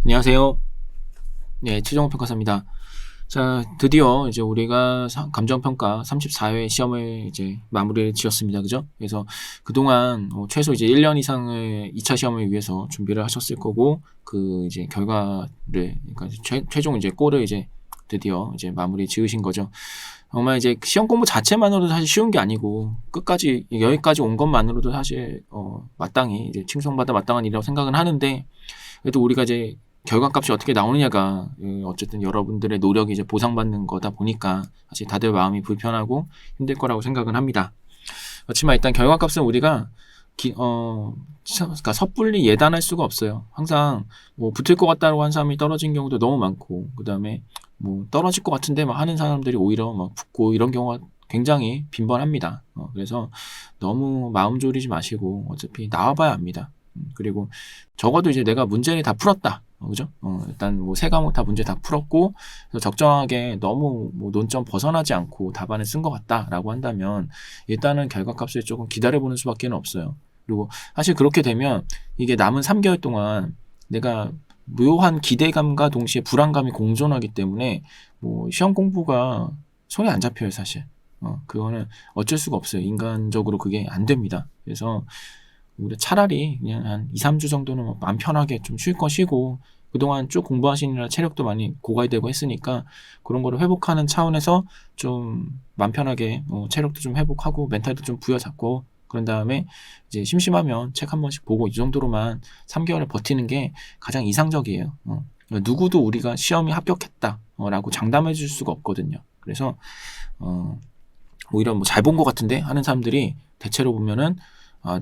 안녕하세요. 네, 최종호 평가사입니다. 자, 드디어 이제 우리가 감정평가 34회 시험을 이제 마무리를 지었습니다. 그죠? 그래서 그동안 최소 이제 1년 이상의 2차 시험을 위해서 준비를 하셨을 거고, 그 이제 결과를, 그러니까 최종 이제 골을 이제 드디어 이제 마무리 지으신 거죠. 정말 이제 시험 공부 자체만으로도 사실 쉬운 게 아니고, 끝까지, 여기까지 온 것만으로도 사실, 마땅히 이제 칭송받아 마땅한 일이라고 생각은 하는데, 그래도 우리가 이제 결과값이 어떻게 나오느냐가 어쨌든 여러분들의 노력이 이제 보상받는 거다 보니까 사실 다들 마음이 불편하고 힘들 거라고 생각은 합니다. 그렇지만 일단 결과값은 우리가 그러니까 섣불리 예단할 수가 없어요. 항상 뭐 붙을 것 같다고 한 사람이 떨어진 경우도 너무 많고, 그 다음에 뭐 떨어질 것 같은데 막 하는 사람들이 오히려 막 붙고 이런 경우가 굉장히 빈번합니다. 그래서 너무 마음 졸이지 마시고 어차피 나와봐야 합니다. 그리고 적어도 이제 내가 문제를 다 풀었다. 그죠? 일단 뭐 세 과목 다 문제 다 풀었고, 적정하게 너무 뭐 논점 벗어나지 않고 답안을 쓴 것 같다라고 한다면, 일단은 결과값을 조금 기다려보는 수밖에 없어요. 그리고 사실 그렇게 되면 이게 남은 3개월 동안 내가 묘한 기대감과 동시에 불안감이 공존하기 때문에 뭐 시험 공부가 손에 안 잡혀요, 사실. 그거는 어쩔 수가 없어요. 인간적으로 그게 안 됩니다. 그래서 우리 차라리 그냥 한 2, 3주 정도는 마음 편하게 좀 쉴 거 쉬고, 그동안 쭉 공부하시느라 체력도 많이 고갈되고 했으니까 그런 거를 회복하는 차원에서 좀 마음 편하게 체력도 좀 회복하고 멘탈도 좀 부여잡고, 그런 다음에 이제 심심하면 책 한 번씩 보고, 이 정도로만 3개월을 버티는 게 가장 이상적이에요. 누구도 우리가 시험에 합격했다 라고 장담해 줄 수가 없거든요. 그래서 오히려 뭐 잘 본 것 같은데 하는 사람들이 대체로 보면은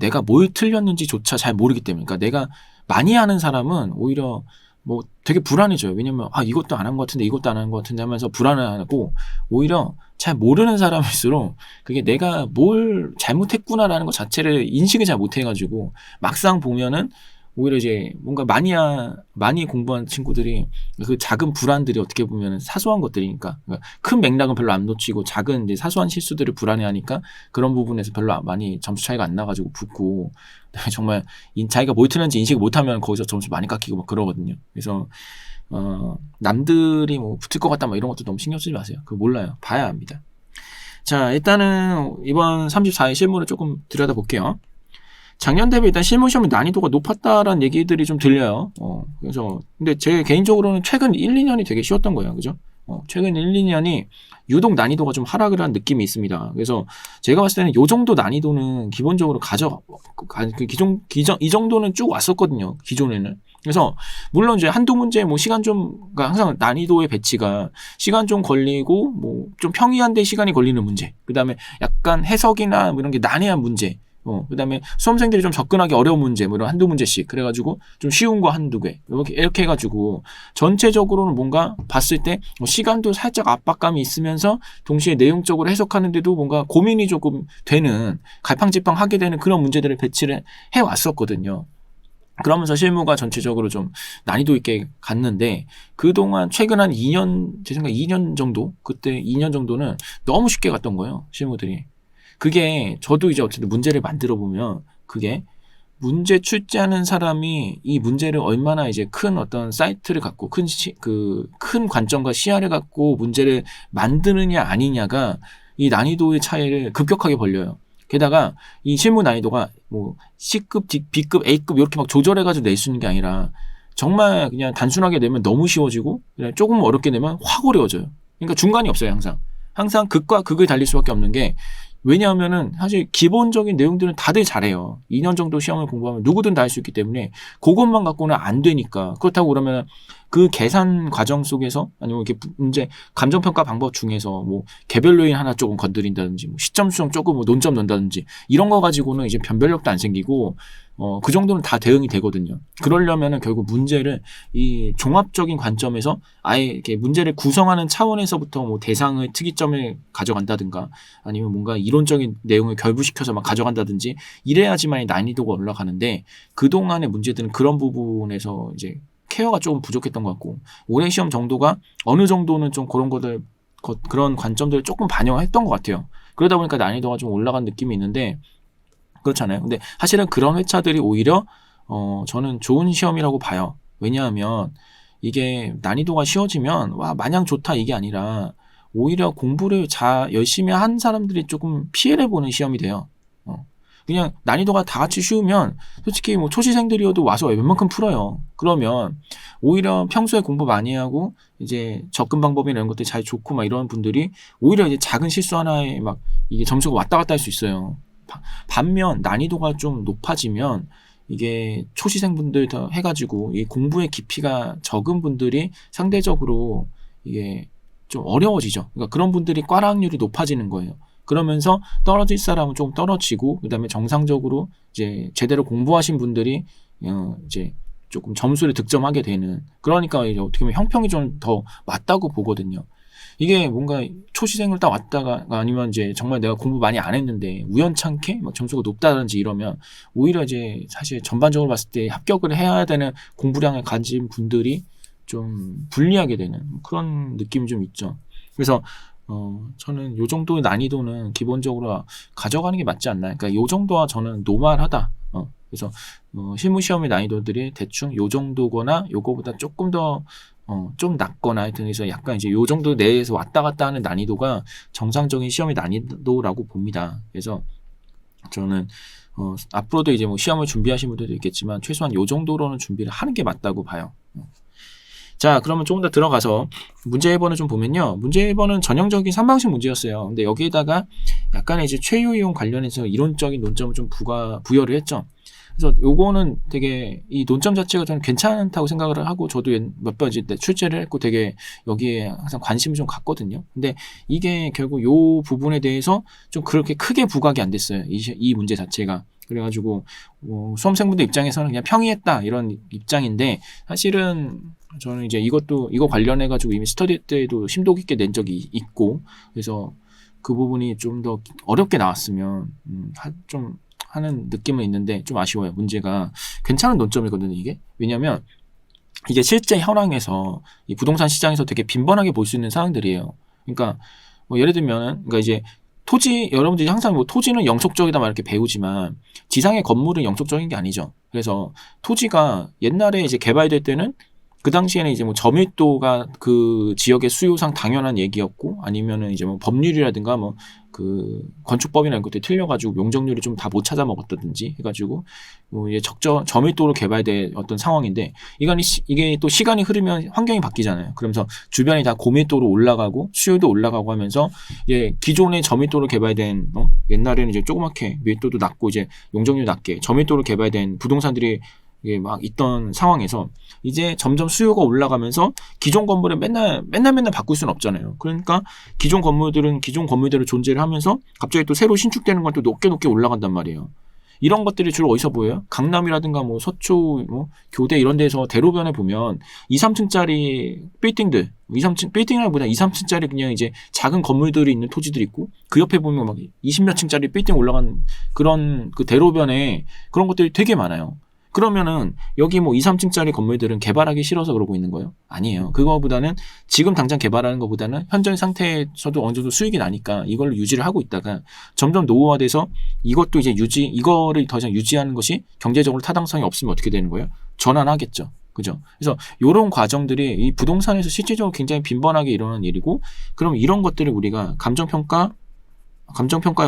내가 뭘 틀렸는지조차 잘 모르기 때문에, 그러니까 내가 많이 하는 사람은 오히려 뭐 되게 불안해져요. 왜냐면 이것도 안 한 것 같은데 이것도 안 한 것 같은데 하면서 불안해하고, 오히려 잘 모르는 사람일수록 그게 내가 뭘 잘못했구나라는 것 자체를 인식을 잘 못해가지고 막상 보면은 오히려 이제 뭔가 많이 공부한 친구들이 그 작은 불안들이 어떻게 보면 사소한 것들이니까, 그러니까 큰 맥락은 별로 안 놓치고 작은 이제 사소한 실수들을 불안해하니까 그런 부분에서 별로 많이 점수 차이가 안 나가지고 붙고, 정말 자기가 뭘 틀렸는지 인식을 못하면 거기서 점수 많이 깎이고 막 그러거든요. 그래서 남들이 뭐 붙을 것 같다 막 이런 것도 너무 신경 쓰지 마세요. 그거 몰라요. 봐야 합니다. 자, 일단은 이번 34회 실무를 조금 들여다볼게요. 작년 대비 일단 실무 시험의 난이도가 높았다라는 얘기들이 좀 들려요. 그래서 근데 제 개인적으로는 최근 1, 2년이 되게 쉬웠던 거예요. 그죠? 최근 1, 2년이 유독 난이도가 좀 하락을 한 느낌이 있습니다. 그래서 제가 봤을 때는 요 정도 난이도는 기본적으로 이 정도는 쭉 왔었거든요. 기존에는. 그래서 물론 이제 한두 문제 뭐 시간 좀, 그러니까 항상 난이도의 배치가 시간 좀 걸리고 뭐 좀 평이한데 시간이 걸리는 문제, 그 다음에 약간 해석이나 뭐 이런 게 난해한 문제, 그 다음에 수험생들이 좀 접근하기 어려운 문제, 뭐 이런 한두 문제씩, 그래가지고 좀 쉬운 거 한두 개, 이렇게 해가지고 전체적으로는 뭔가 봤을 때 시간도 살짝 압박감이 있으면서 동시에 내용적으로 해석하는데도 뭔가 고민이 조금 되는, 갈팡질팡 하게 되는 그런 문제들을 배치를 해왔었거든요. 그러면서 실무가 전체적으로 좀 난이도 있게 갔는데, 그동안 최근 한 2년, 제 생각에 2년 정도, 그때 2년 정도는 너무 쉽게 갔던 거예요, 실무들이. 그게 저도 이제 어쨌든 문제를 만들어 보면, 그게 문제 출제하는 사람이 이 문제를 얼마나 이제 큰 어떤 사이트를 갖고 큰 관점과 시야를 갖고 문제를 만드느냐 아니냐가 이 난이도의 차이를 급격하게 벌려요. 게다가 이 실무 난이도가 뭐 C급, B급, A급 이렇게 막 조절해가지고 낼 수 있는 게 아니라, 정말 그냥 단순하게 내면 너무 쉬워지고 그냥 조금 어렵게 내면 확 어려워져요. 그러니까 중간이 없어요. 항상 극과 극을 달릴 수밖에 없는 게, 왜냐하면은 사실 기본적인 내용들은 다들 잘해요. 2년 정도 시험을 공부하면 누구든 다 할 수 있기 때문에 그것만 갖고는 안 되니까. 그렇다고 그러면 그 계산 과정 속에서, 아니면 이렇게 문제 감정평가 방법 중에서 뭐 개별 요인 하나 조금 건드린다든지, 뭐 시점 수정 조금 뭐 논점 넣는다든지, 이런 거 가지고는 이제 변별력도 안 생기고 그 정도는 다 대응이 되거든요. 그러려면은 결국 문제를 이 종합적인 관점에서 아예 이렇게 문제를 구성하는 차원에서부터 뭐 대상을 특이점을 가져간다든가, 아니면 뭔가 이론적인 내용을 결부시켜서 막 가져간다든지, 이래야지만 난이도가 올라가는데, 그동안의 문제들은 그런 부분에서 이제 케어가 조금 부족했던 것 같고, 올해 시험 정도가 어느 정도는 좀 그런 관점들을 조금 반영했던 것 같아요. 그러다 보니까 난이도가 좀 올라간 느낌이 있는데, 그렇잖아요. 근데 사실은 그런 회차들이 오히려 저는 좋은 시험이라고 봐요. 왜냐하면 이게 난이도가 쉬워지면 와 마냥 좋다 이게 아니라 오히려 공부를 열심히 한 사람들이 조금 피해를 보는 시험이 돼요. 그냥 난이도가 다 같이 쉬우면 솔직히 뭐 초시생들이어도 와서 웬만큼 풀어요. 그러면 오히려 평소에 공부 많이 하고 이제 접근 방법이나 이런 것들이 잘 좋고 막 이런 분들이 오히려 이제 작은 실수 하나에 막 이게 점수가 왔다 갔다 할 수 있어요. 반면 난이도가 좀 높아지면 이게 초시생분들 더 해가지고 이 공부의 깊이가 적은 분들이 상대적으로 이게 좀 어려워지죠. 그러니까 그런 분들이 꽈라 확률이 높아지는 거예요. 그러면서 떨어질 사람은 좀 떨어지고 그다음에 정상적으로 이제 제대로 공부하신 분들이 이제 조금 점수를 득점하게 되는, 그러니까 이제 어떻게 보면 형평이 좀 더 맞다고 보거든요. 이게 뭔가 초시생을 딱 왔다가 아니면 이제 정말 내가 공부 많이 안 했는데 우연찮게 막 점수가 높다든지 이러면 오히려 이제 사실 전반적으로 봤을 때 합격을 해야 되는 공부량을 가진 분들이 좀 불리하게 되는 그런 느낌이 좀 있죠. 그래서 저는 요 정도의 난이도는 기본적으로 가져가는 게 맞지 않나. 그러니까 요 정도와 저는 노멀하다. 그래서 실무 시험의 난이도들이 대충 요 정도거나 요거보다 조금 더 좀 낮거나 하여튼 그래서 약간 이제 요 정도 내에서 왔다 갔다 하는 난이도가 정상적인 시험의 난이도라고 봅니다. 그래서 저는 앞으로도 이제 뭐 시험을 준비하신 분들도 있겠지만 최소한 요 정도로는 준비를 하는 게 맞다고 봐요. 자, 그러면 조금 더 들어가서 문제 1번을 좀 보면요. 문제 1번은 전형적인 3방식 문제였어요. 근데 여기에다가 약간의 이제 최후 이용 관련해서 이론적인 논점을 좀 부여를 했죠. 그래서 요거는 되게 이 논점 자체가 저는 괜찮다고 생각을 하고 저도 몇 번 이제 출제를 했고 되게 여기에 항상 관심을 좀 갖거든요. 근데 이게 결국 요 부분에 대해서 좀 그렇게 크게 부각이 안 됐어요. 이 문제 자체가. 그래가지고 수험생분들 입장에서는 그냥 평이했다 이런 입장인데 사실은 저는 이제 이거 관련해가지고 이미 스터디 때도 심도 깊게 낸 적이 있고 그래서 그 부분이 좀 더 어렵게 나왔으면 좀 하는 느낌은 있는데 좀 아쉬워요. 문제가 괜찮은 논점이거든요, 이게. 왜냐면 이게 실제 현황에서 이 부동산 시장에서 되게 빈번하게 볼 수 있는 상황들이에요. 그러니까 뭐 예를 들면은 그러니까 이제 여러분들이 항상 뭐 토지는 영속적이다 막 이렇게 배우지만 지상의 건물은 영속적인 게 아니죠. 그래서 토지가 옛날에 이제 개발될 때는 그 당시에는 이제 뭐 점유도가 그 지역의 수요상 당연한 얘기였고 아니면은 이제 뭐 법률이라든가 뭐 그 건축법이나 이런 것들이 틀려가지고 용적률이 좀 다 못 찾아 먹었다든지 해가지고 뭐 이제 점유도로 개발된 어떤 상황인데 이게 또 시간이 흐르면 환경이 바뀌잖아요. 그러면서 주변이 다 고밀도로 올라가고 수요도 올라가고 하면서 이제 기존의 점유도로 개발된 옛날에는 이제 조그맣게 밀도도 낮고 이제 용적률 낮게 점유도로 개발된 부동산들이 이게 막 있던 상황에서 이제 점점 수요가 올라가면서 기존 건물을 맨날 바꿀 수는 없잖아요. 그러니까 기존 건물들은 기존 건물대로 존재를 하면서 갑자기 또 새로 신축되는 건 또 높게 올라간단 말이에요. 이런 것들이 주로 어디서 보여요? 강남이라든가 뭐 서초, 뭐 교대 이런 데서 대로변에 보면 2, 3층짜리 빌딩들, 2, 3층 빌딩이라기보다 2, 3층짜리 그냥 이제 작은 건물들이 있는 토지들이 있고 그 옆에 보면 막 20몇 층짜리 빌딩 올라간 그런 그 대로변에 그런 것들이 되게 많아요. 그러면은 여기 뭐 2, 3층짜리 건물들은 개발하기 싫어서 그러고 있는 거예요? 아니에요. 그거보다는 지금 당장 개발하는 것보다는 현재 상태에서도 어느 정도 수익이 나니까 이걸로 유지를 하고 있다가 점점 노후화돼서 이것도 이제 이거를 더 이상 유지하는 것이 경제적으로 타당성이 없으면 어떻게 되는 거예요? 전환하겠죠. 그죠? 그래서 이런 과정들이 이 부동산에서 실질적으로 굉장히 빈번하게 일어나는 일이고 그럼 이런 것들을 우리가 감정평가의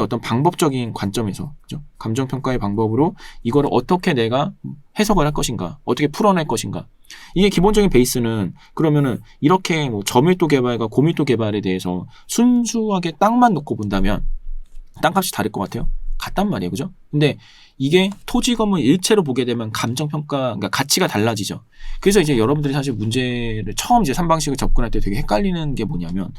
어떤 방법적인 관점에서, 그죠? 감정평가의 방법으로 이거를 어떻게 내가 해석을 할 것인가, 어떻게 풀어낼 것인가. 이게 기본적인 베이스는 그러면은 이렇게 뭐 저밀도 개발과 고밀도 개발에 대해서 순수하게 땅만 놓고 본다면 땅값이 다를 것 같아요? 같단 말이에요. 그죠? 근데 이게 토지 건물 일체로 보게 되면 감정평가, 그러니까 가치가 달라지죠. 그래서 이제 여러분들이 사실 문제를 처음 이제 3방식을 접근할 때 되게 헷갈리는 게 뭐냐면,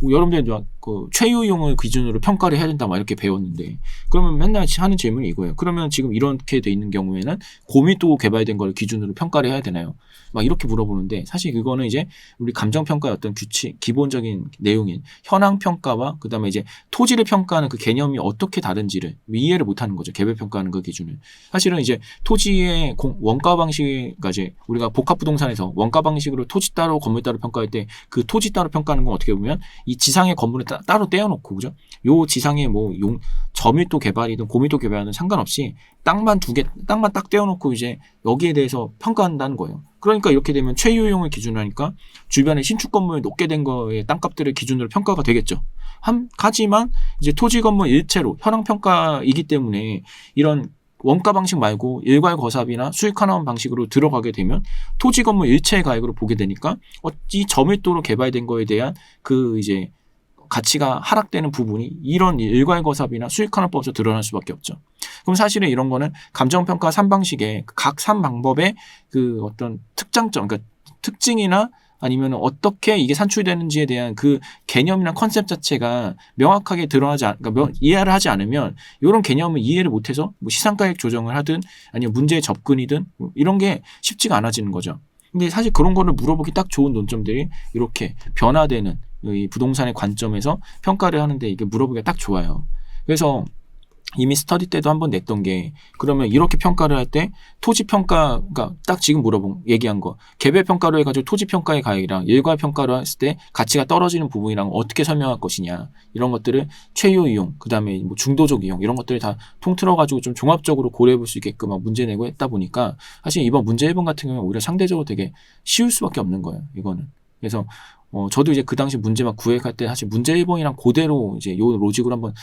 여러분들이 그 최유용을 기준으로 평가를 해야 된다 막 이렇게 배웠는데, 그러면 맨날 하는 질문이 이거예요. 그러면 지금 이렇게 돼 있는 경우에는 고밀도 개발된 걸 기준으로 평가를 해야 되나요? 막 이렇게 물어보는데, 사실 그거는 이제 우리 감정평가의 어떤 규칙, 기본적인 내용인 현황평가와 그 다음에 이제 토지를 평가하는 그 개념이 어떻게 다른지를 이해를 못하는 거죠. 개별평가하는 그 기준을. 사실은 이제 토지의 원가 방식까지 이제 우리가 복합부동산에서 원가 방식으로 토지 따로 건물 따로 평가할 때 그 토지 따로 평가하는 건 어떻게 보면 이 지상의 건물을 따로 떼어놓고, 그죠? 요 지상에 뭐 저밀도 개발이든 고밀도 개발이든 상관없이 땅만 딱 떼어놓고 이제 여기에 대해서 평가한다는 거예요. 그러니까 이렇게 되면 최유용을 기준으로 하니까 주변에 신축 건물 높게 된 거의 땅값들을 기준으로 평가가 되겠죠. 하지만 이제 토지 건물 일체로 현황 평가이기 때문에 이런 원가 방식 말고 일괄 거사비나 수익 환원 방식으로 들어가게 되면 토지 건물 일체의 가액으로 보게 되니까 이 저밀도로 개발된 거에 대한 그 이제 가치가 하락되는 부분이 이런 일괄 거사비나 수익 환원법에서 드러날 수밖에 없죠. 그럼 사실은 이런 거는 감정평가 3방식의 각 3방법의 그 어떤 특장점, 그러니까 특징이나 아니면 어떻게 이게 산출되는지에 대한 그 개념이나 컨셉 자체가 명확하게 드러나지 그러니까 이해를 하지 않으면 이런 개념을 이해를 못해서 뭐 시상가액 조정을 하든 아니면 문제의 접근이든 이런 게 쉽지가 않아지는 거죠. 근데 사실 그런 거를 물어보기 딱 좋은 논점들이 이렇게 변화되는 이 부동산의 관점에서 평가를 하는데 이게 물어보기가 딱 좋아요. 그래서 이미 스터디 때도 한번 냈던 게 그러면 이렇게 평가를 할 때 토지 평가, 그러니까 딱 지금 얘기한 거 개별 평가로 해가지고 토지 평가의 가액이랑 일괄 평가로 했을 때 가치가 떨어지는 부분이랑 어떻게 설명할 것이냐 이런 것들을 최유 이용, 그 다음에 뭐 중도적 이용 이런 것들을 다 통틀어가지고 좀 종합적으로 고려해볼 수 있게끔 막 문제 내고 했다 보니까 사실 이번 문제 1번 같은 경우는 오히려 상대적으로 되게 쉬울 수밖에 없는 거예요. 이거는. 그래서 저도 이제 그 당시 문제 막 구획할 때 사실 문제 1번이랑 그대로 이제 요 로직으로 한번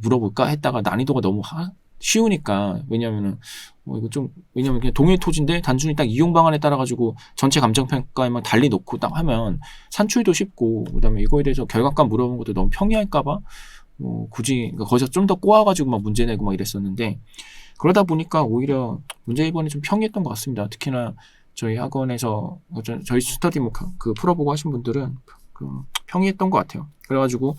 물어볼까 했다가 난이도가 너무 쉬우니까 왜냐면은 왜냐면 그냥 동일 토지인데 단순히 딱 이용 방안에 따라 가지고 전체 감정평가에만 달리 놓고 딱 하면 산출도 쉽고 그다음에 이거에 대해서 결과감 물어본 것도 너무 평이할까봐 굳이 그러니까 거기서 좀 더 꼬아가지고 막 문제 내고 막 이랬었는데 그러다 보니까 오히려 문제 1번이 좀 평이했던 것 같습니다. 특히나 저희 학원에서 저희 스터디 풀어보고 하신 분들은 평이했던 것 같아요. 그래가지고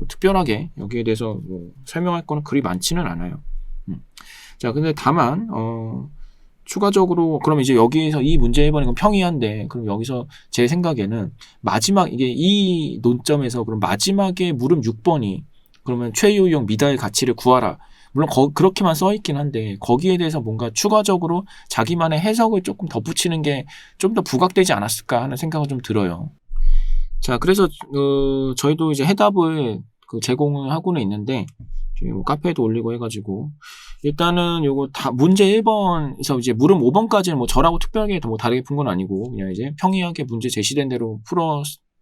특별하게 여기에 대해서 설명할 거는 그리 많지는 않아요. 자, 근데 다만 추가적으로 그럼 이제 여기에서 이 문제 1번이 평이한데 그럼 여기서 제 생각에는 마지막 이게 이 논점에서 그럼 마지막에 물음 6번이 그러면 최유용 미달 가치를 구하라. 물론 그렇게만 써있긴 한데 거기에 대해서 뭔가 추가적으로 자기만의 해석을 조금 덧붙이는 게 좀 더 부각되지 않았을까 하는 생각은 좀 들어요. 자, 그래서 저희도 이제 해답을 제공을 하고는 있는데 뭐 카페에도 올리고 해가지고 일단은 요거 다 문제 1번에서 이제 물음 5번까지는 뭐 저라고 특별하게 뭐 다르게 푼 건 아니고 그냥 이제 평이하게 문제 제시된 대로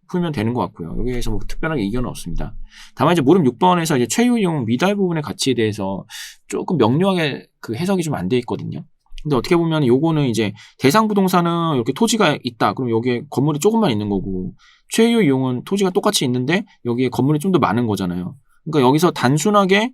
풀면 되는 것 같고요. 여기에서 뭐 특별하게 이견은 없습니다. 다만 이제 물음 6번에서 이제 최유용 미달 부분의 가치에 대해서 조금 명료하게 해석이 좀 안 돼 있거든요. 근데 어떻게 보면 요거는 이제 대상 부동산은 이렇게 토지가 있다. 그럼 여기에 건물이 조금만 있는 거고 최유 이용은 토지가 똑같이 있는데 여기에 건물이 좀 더 많은 거잖아요. 그러니까 여기서 단순하게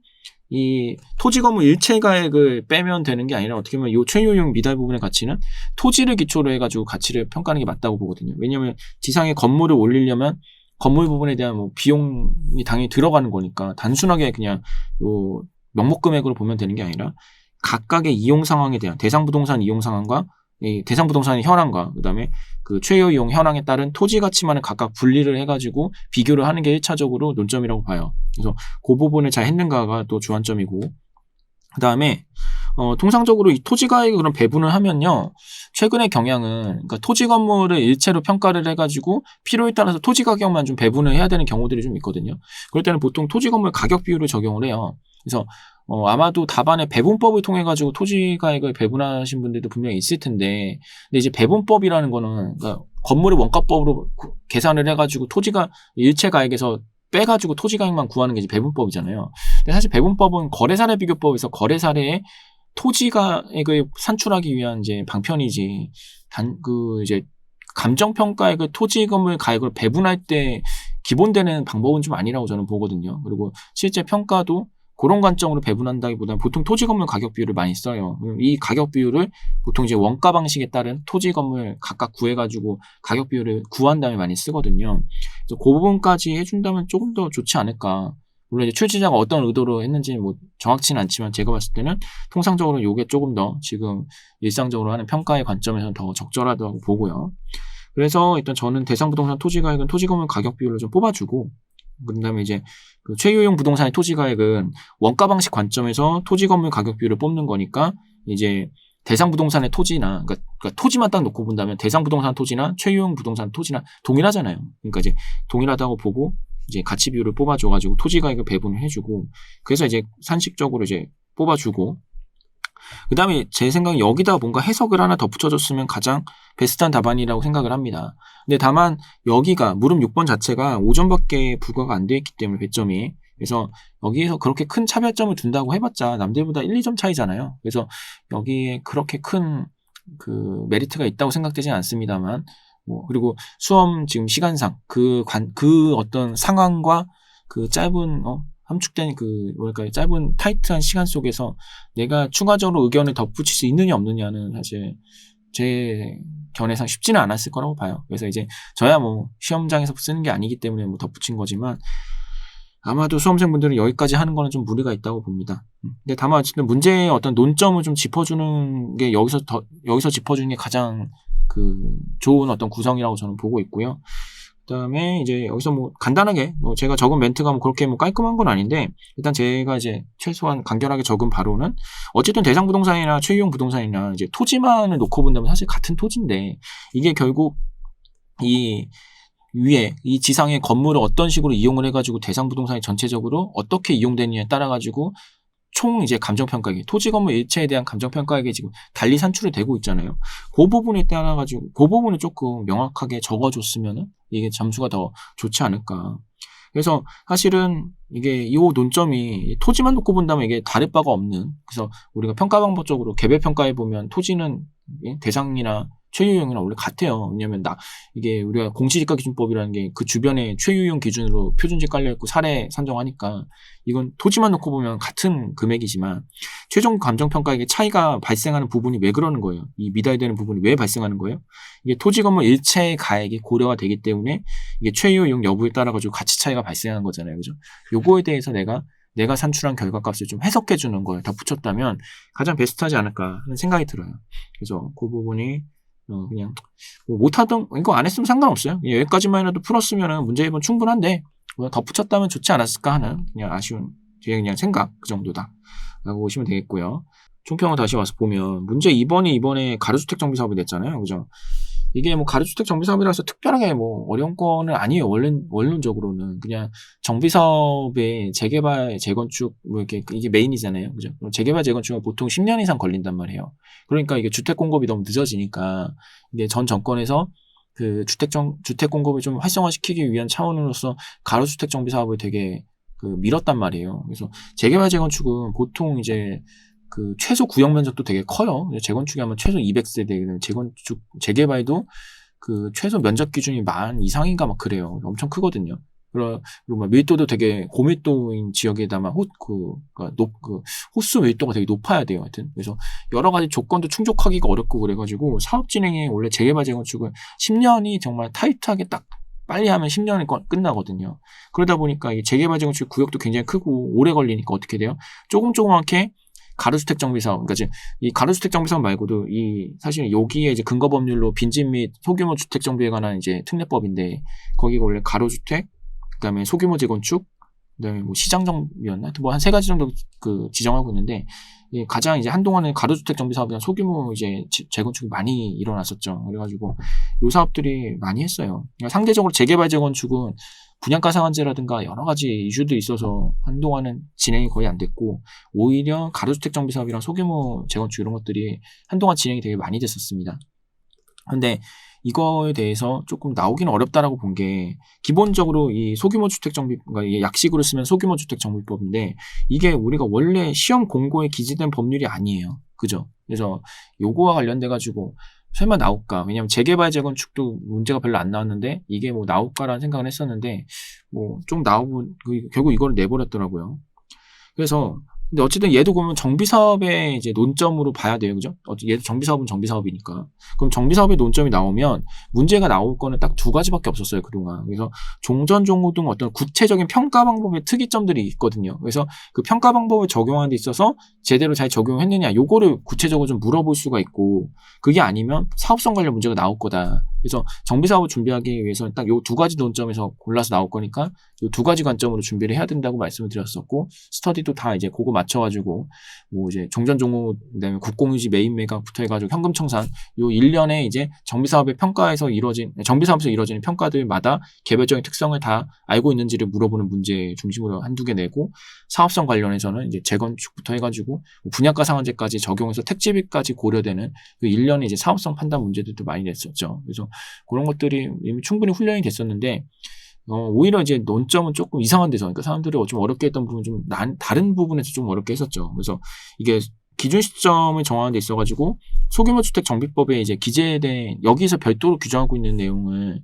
이 토지 건물 일체 가액을 빼면 되는 게 아니라 어떻게 보면 이 최유 이용 미달 부분의 가치는 토지를 기초로 해가지고 가치를 평가하는 게 맞다고 보거든요. 왜냐하면 지상에 건물을 올리려면 건물 부분에 대한 뭐 비용이 당연히 들어가는 거니까 단순하게 그냥 요 명목 금액으로 보면 되는 게 아니라 각각의 이용 상황에 대한 대상 부동산 이용 상황과 이 대상 부동산의 현황과 그다음에 그 최유 이용 현황에 따른 토지 가치만을 각각 분리를 해가지고 비교를 하는 게 1차적으로 논점이라고 봐요. 그래서 그 부분을 잘 했는가가 또 주안점이고 그다음에 통상적으로 이 토지 가액을 그럼 배분을 하면요. 최근의 경향은 그러니까 토지 건물을 일체로 평가를 해가지고 필요에 따라서 토지 가격만 좀 배분을 해야 되는 경우들이 좀 있거든요. 그럴 때는 보통 토지 건물 가격 비율을 적용을 해요. 그래서 아마도 답안의 배분법을 통해 가지고 토지 가액을 배분하신 분들도 분명히 있을 텐데, 근데 이제 배분법이라는 거는 그러니까 건물의 원가법으로 계산을 해가지고 토지가 일체 가액에서 빼가지고 토지 가액만 구하는 게 이제 배분법이잖아요. 근데 사실 배분법은 거래사례 비교법에서 거래사례에 토지 가액을 산출하기 위한 이제 방편이지, 이제 감정평가액을 토지 건물 가액을 배분할 때 기본되는 방법은 좀 아니라고 저는 보거든요. 그리고 실제 평가도 그런 관점으로 배분한다기보다는 보통 토지 건물 가격 비율을 많이 써요. 이 가격 비율을 보통 이제 원가 방식에 따른 토지 건물 각각 구해가지고 가격 비율을 구한 다음에 많이 쓰거든요. 그래서 그 부분까지 해준다면 조금 더 좋지 않을까. 물론 이제 출제자가 어떤 의도로 했는지 뭐 정확치는 않지만 제가 봤을 때는 통상적으로 이게 조금 더 지금 일상적으로 하는 평가의 관점에서는 더 적절하다고 보고요. 그래서 일단 저는 대상 부동산 토지 가액은 토지 건물 가격 비율을 좀 뽑아주고 그다음에 이제 그 최유용 부동산의 토지 가액은 원가 방식 관점에서 토지 건물 가격 비율을 뽑는 거니까 이제 대상 부동산의 토지나 그러니까 토지만 딱 놓고 본다면 대상 부동산 토지나 최유용 부동산 토지나 동일하잖아요. 그러니까 이제 동일하다고 보고 이제 가치 비율을 뽑아줘가지고 토지 가액을 배분을 해주고 그래서 이제 산식적으로 이제 뽑아주고 그 다음에 제 생각엔 여기다 뭔가 해석을 하나 덧붙여줬으면 가장 베스트한 답안이라고 생각을 합니다. 근데 다만 여기가 무릎 6번 자체가 5점밖에 부과가 안 돼 있기 때문에 배점이. 그래서 여기에서 그렇게 큰 차별점을 둔다고 해봤자 남들보다 1, 2점 차이잖아요. 그래서 여기에 그렇게 큰 그 메리트가 있다고 생각되지는 않습니다만, 뭐 그리고 수험 지금 시간상 그 어떤 상황과 그 짧은 함축된 그 뭐랄까 짧은 타이트한 시간 속에서 내가 추가적으로 의견을 덧붙일 수 있느냐 없느냐는 사실 제 견해상 쉽지는 않았을 거라고 봐요. 그래서 이제 저야 뭐 시험장에서 쓰는 게 아니기 때문에 뭐 덧붙인 거지만 아마도 수험생분들은 여기까지 하는 거는 좀 무리가 있다고 봅니다. 근데 다만 어쨌든 문제의 어떤 논점을 좀 짚어주는 게 여기서 짚어주는 게 가장 그 좋은 어떤 구성이라고 저는 보고 있고요. 그다음에 이제 여기서 뭐 간단하게 제가 적은 멘트가 뭐 그렇게 뭐 깔끔한 건 아닌데, 일단 제가 이제 최소한 간결하게 적은 바로는 어쨌든 대상부동산이나 최유용 부동산이나 이제 토지만을 놓고 본다면 사실 같은 토지인데, 이게 결국 이 위에 이 지상의 건물을 어떤 식으로 이용을 해가지고 대상부동산이 전체적으로 어떻게 이용되느냐에 따라가지고 총 이제 감정평가액, 토지 건물 일체에 대한 감정평가액이 지금 달리 산출이 되고 있잖아요. 그 부분에 따라가지고 그 부분을 조금 명확하게 적어줬으면은 이게 점수가 더 좋지 않을까. 그래서 사실은 이게 이 논점이 토지만 놓고 본다면 이게 다를 바가 없는, 그래서 우리가 평가 방법적으로 개별 평가해 보면 토지는 대상이나 최유용이랑 원래 같아요. 왜냐면 이게 우리가 공시지가 기준법이라는 게 그 주변에 최유용 기준으로 표준지 깔려있고 사례 산정하니까 이건 토지만 놓고 보면 같은 금액이지만 최종 감정평가액의 차이가 발생하는 부분이 왜 그러는 거예요? 이 미달되는 부분이 왜 발생하는 거예요? 이게 토지 건물 일체의 가액이 고려가 되기 때문에 이게 최유용 여부에 따라 가지고 가치 차이가 발생하는 거잖아요. 그죠? 요거에 대해서 내가 산출한 결과값을 좀 해석해 주는 걸 덧붙였다면 가장 베스트하지 않을까 하는 생각이 들어요. 그래서 그 부분이 그냥 뭐 못하던 이거 안 했으면 상관없어요. 여기까지만 해도 풀었으면 문제 1번 충분한데 덧붙였다면 좋지 않았을까 하는 그냥 아쉬운 제 그냥 생각 그 정도다 라고 보시면 되겠고요. 총평을 다시 와서 보면 문제 2번이 이번에 가로주택 정비 사업이 됐잖아요. 그죠? 이게 뭐 가로주택 정비 사업이라서 특별하게 뭐 어려운 거는 아니에요. 원론적으로는 그냥 정비 사업의 재개발, 재건축 뭐 이렇게 이게 메인이잖아요. 그죠? 재개발, 재건축은 보통 10년 이상 걸린단 말이에요. 그러니까 이게 주택 공급이 너무 늦어지니까 이게 전 정권에서 그 주택 공급을 좀 활성화시키기 위한 차원으로서 가로주택 정비 사업을 되게 그 밀었단 말이에요. 그래서 재개발, 재건축은 보통 이제 그 최소 구역 면적도 되게 커요. 재건축이 하면 최소 200세대, 재개발도 그 최소 면적 기준이 10,000 이상인가 막 그래요. 엄청 크거든요. 그리고 막 밀도도 되게 고밀도인 지역에다만 호수 밀도가 되게 높아야 돼요. 하여튼 그래서 여러 가지 조건도 충족하기가 어렵고 그래가지고 사업 진행에 원래 재개발, 재건축은 10년이 정말 타이트하게 딱 빨리 하면 10년이 끝나거든요. 그러다 보니까 이 재개발, 재건축 구역도 굉장히 크고 오래 걸리니까 어떻게 돼요? 조금조금하게 가로주택 정비 사업, 그러니까 이제 이 가로주택 정비 사업 말고도 사실 여기에 이제 근거 법률로 빈집 및 소규모 주택 정비에 관한 이제 특례법인데 거기가 원래 가로주택, 그다음에 소규모 재건축, 그다음에 뭐 시장 정비였나, 뭐 한 3가지 정도 그 지정하고 있는데 가장 이제 한동안은 가로주택 정비 사업이나 소규모 이제 재건축이 많이 일어났었죠. 그래가지고 요 사업들이 많이 했어요. 그러니까 상대적으로 재개발, 재건축은 분양가 상한제라든가 여러 가지 이슈도 있어서 한동안은 진행이 거의 안 됐고 오히려 가로주택 정비 사업이랑 소규모 재건축 이런 것들이 한동안 진행이 되게 많이 됐었습니다. 근데 이거에 대해서 조금 나오기는 어렵다라고 본 게 기본적으로 이 소규모 주택 정비, 그러니까 약식으로 쓰면 소규모 주택 정비법인데 이게 우리가 원래 시험 공고에 기재된 법률이 아니에요. 그죠? 그래서 요거와 관련돼 가지고 설마 나올까? 왜냐면 재개발, 재건축도 문제가 별로 안 나왔는데 이게 뭐 나올까라는 생각을 했었는데 뭐 좀 나오고 결국 이걸 내버렸더라고요. 그래서 근데 어쨌든 얘도 보면 정비사업의 이제 논점으로 봐야 돼요. 그죠? 얘도 정비사업은 정비사업이니까. 그럼 정비사업의 논점이 나오면 문제가 나올 거는 딱 2가지밖에 없었어요, 그동안. 그래서 종전, 종후 등 어떤 구체적인 평가 방법의 특이점들이 있거든요. 그래서 그 평가 방법을 적용하는 데 있어서 제대로 잘 적용했느냐, 요거를 구체적으로 좀 물어볼 수가 있고, 그게 아니면 사업성 관련 문제가 나올 거다. 그래서 정비사업을 준비하기 위해서 딱 요 두 가지 논점에서 골라서 나올 거니까 요 두 가지 관점으로 준비를 해야 된다고 말씀을 드렸었고, 스터디도 다 이제 그거 맞춰가지고 뭐 이제 종전종무, 그다음에 국공유지 매입 매각부터 해가지고 현금 청산, 요 1년에 이제 정비사업의 정비사업에서 이루어지는 평가들마다 개별적인 특성을 다 알고 있는지를 물어보는 문제 중심으로 한두 개 내고, 사업성 관련해서는 이제 재건축부터 해가지고 분양가 상한제까지 적용해서 택지비까지 고려되는 그 1년에 이제 사업성 판단 문제들도 많이 냈었죠. 그래서 그런 것들이 이미 충분히 훈련이 됐었는데, 오히려 이제 논점은 조금 이상한 데서, 그러니까 사람들이 좀 어렵게 했던 부분, 좀 다른 부분에서 좀 어렵게 했었죠. 그래서 이게 기준 시점을 정하는 데 있어가지고 소규모 주택 정비법에 이제 기재된, 여기서 별도로 규정하고 있는 내용을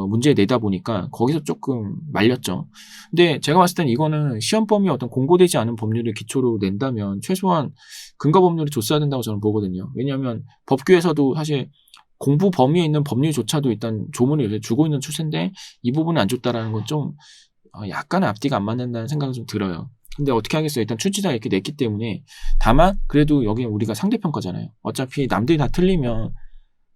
문제에 내다 보니까 거기서 조금 말렸죠. 근데 제가 봤을 땐 이거는 시험범위 어떤 공고되지 않은 법률을 기초로 낸다면 최소한 근거 법률을 줬어야 된다고 저는 보거든요. 왜냐하면 법규에서도 사실 공부 범위에 있는 법률조차도 일단 조문을 요새 주고 있는 추세인데 이 부분을 안 줬다라는 건 좀 약간의 앞뒤가 안 맞는다는 생각이 좀 들어요. 근데 어떻게 하겠어요. 일단 출지자가 이렇게 냈기 때문에. 다만 그래도 여기 우리가 상대평가잖아요. 어차피 남들이 다 틀리면,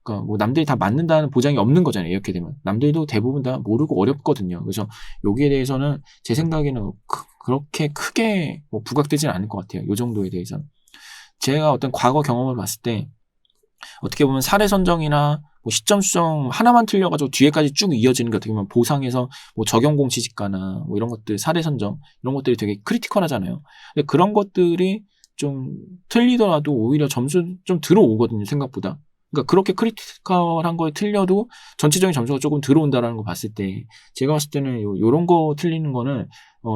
그러니까 뭐 남들이 다 맞는다는 보장이 없는 거잖아요. 이렇게 되면 남들도 대부분 다 모르고 어렵거든요. 그래서 여기에 대해서는 제 생각에는 그렇게 크게 뭐 부각되지는 않을 것 같아요. 이 정도에 대해서는. 제가 어떤 과거 경험을 봤을 때 어떻게 보면 사례 선정이나 뭐 시점 수정 하나만 틀려가지고 뒤에까지 쭉 이어지는 게 어떻게 보면 보상에서 뭐 적용공 시지가나 뭐 이런 것들, 사례 선정 이런 것들이 되게 크리티컬하잖아요. 근데 그런 것들이 좀 틀리더라도 오히려 점수 좀 들어오거든요, 생각보다. 그러니까 그렇게 크리티컬한 거에 틀려도 전체적인 점수가 조금 들어온다라는 거 봤을 때, 제가 봤을 때는 요런 거 틀리는 거는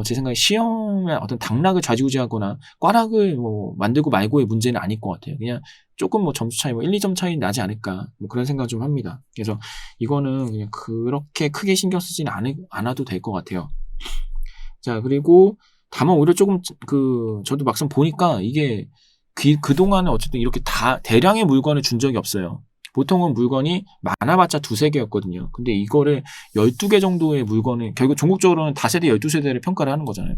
제 생각에 시험에 어떤 당락을 좌지우지하거나 꽈락을 뭐 만들고 말고의 문제는 아닐 것 같아요. 그냥 조금 뭐 점수 차이, 뭐 1, 2점 차이 나지 않을까, 뭐 그런 생각 좀 합니다. 그래서 이거는 그냥 그렇게 크게 신경 쓰지는 않아도 될 것 같아요. 자, 그리고 다만 오히려 조금 저도 막상 보니까 이게 그동안에 어쨌든 이렇게 대량의 물건을 준 적이 없어요. 보통은 물건이 많아봤자 2-3개였거든요. 근데 이거를 12개 정도의 물건을, 결국 종국적으로는 다세대, 12세대를 평가를 하는 거잖아요.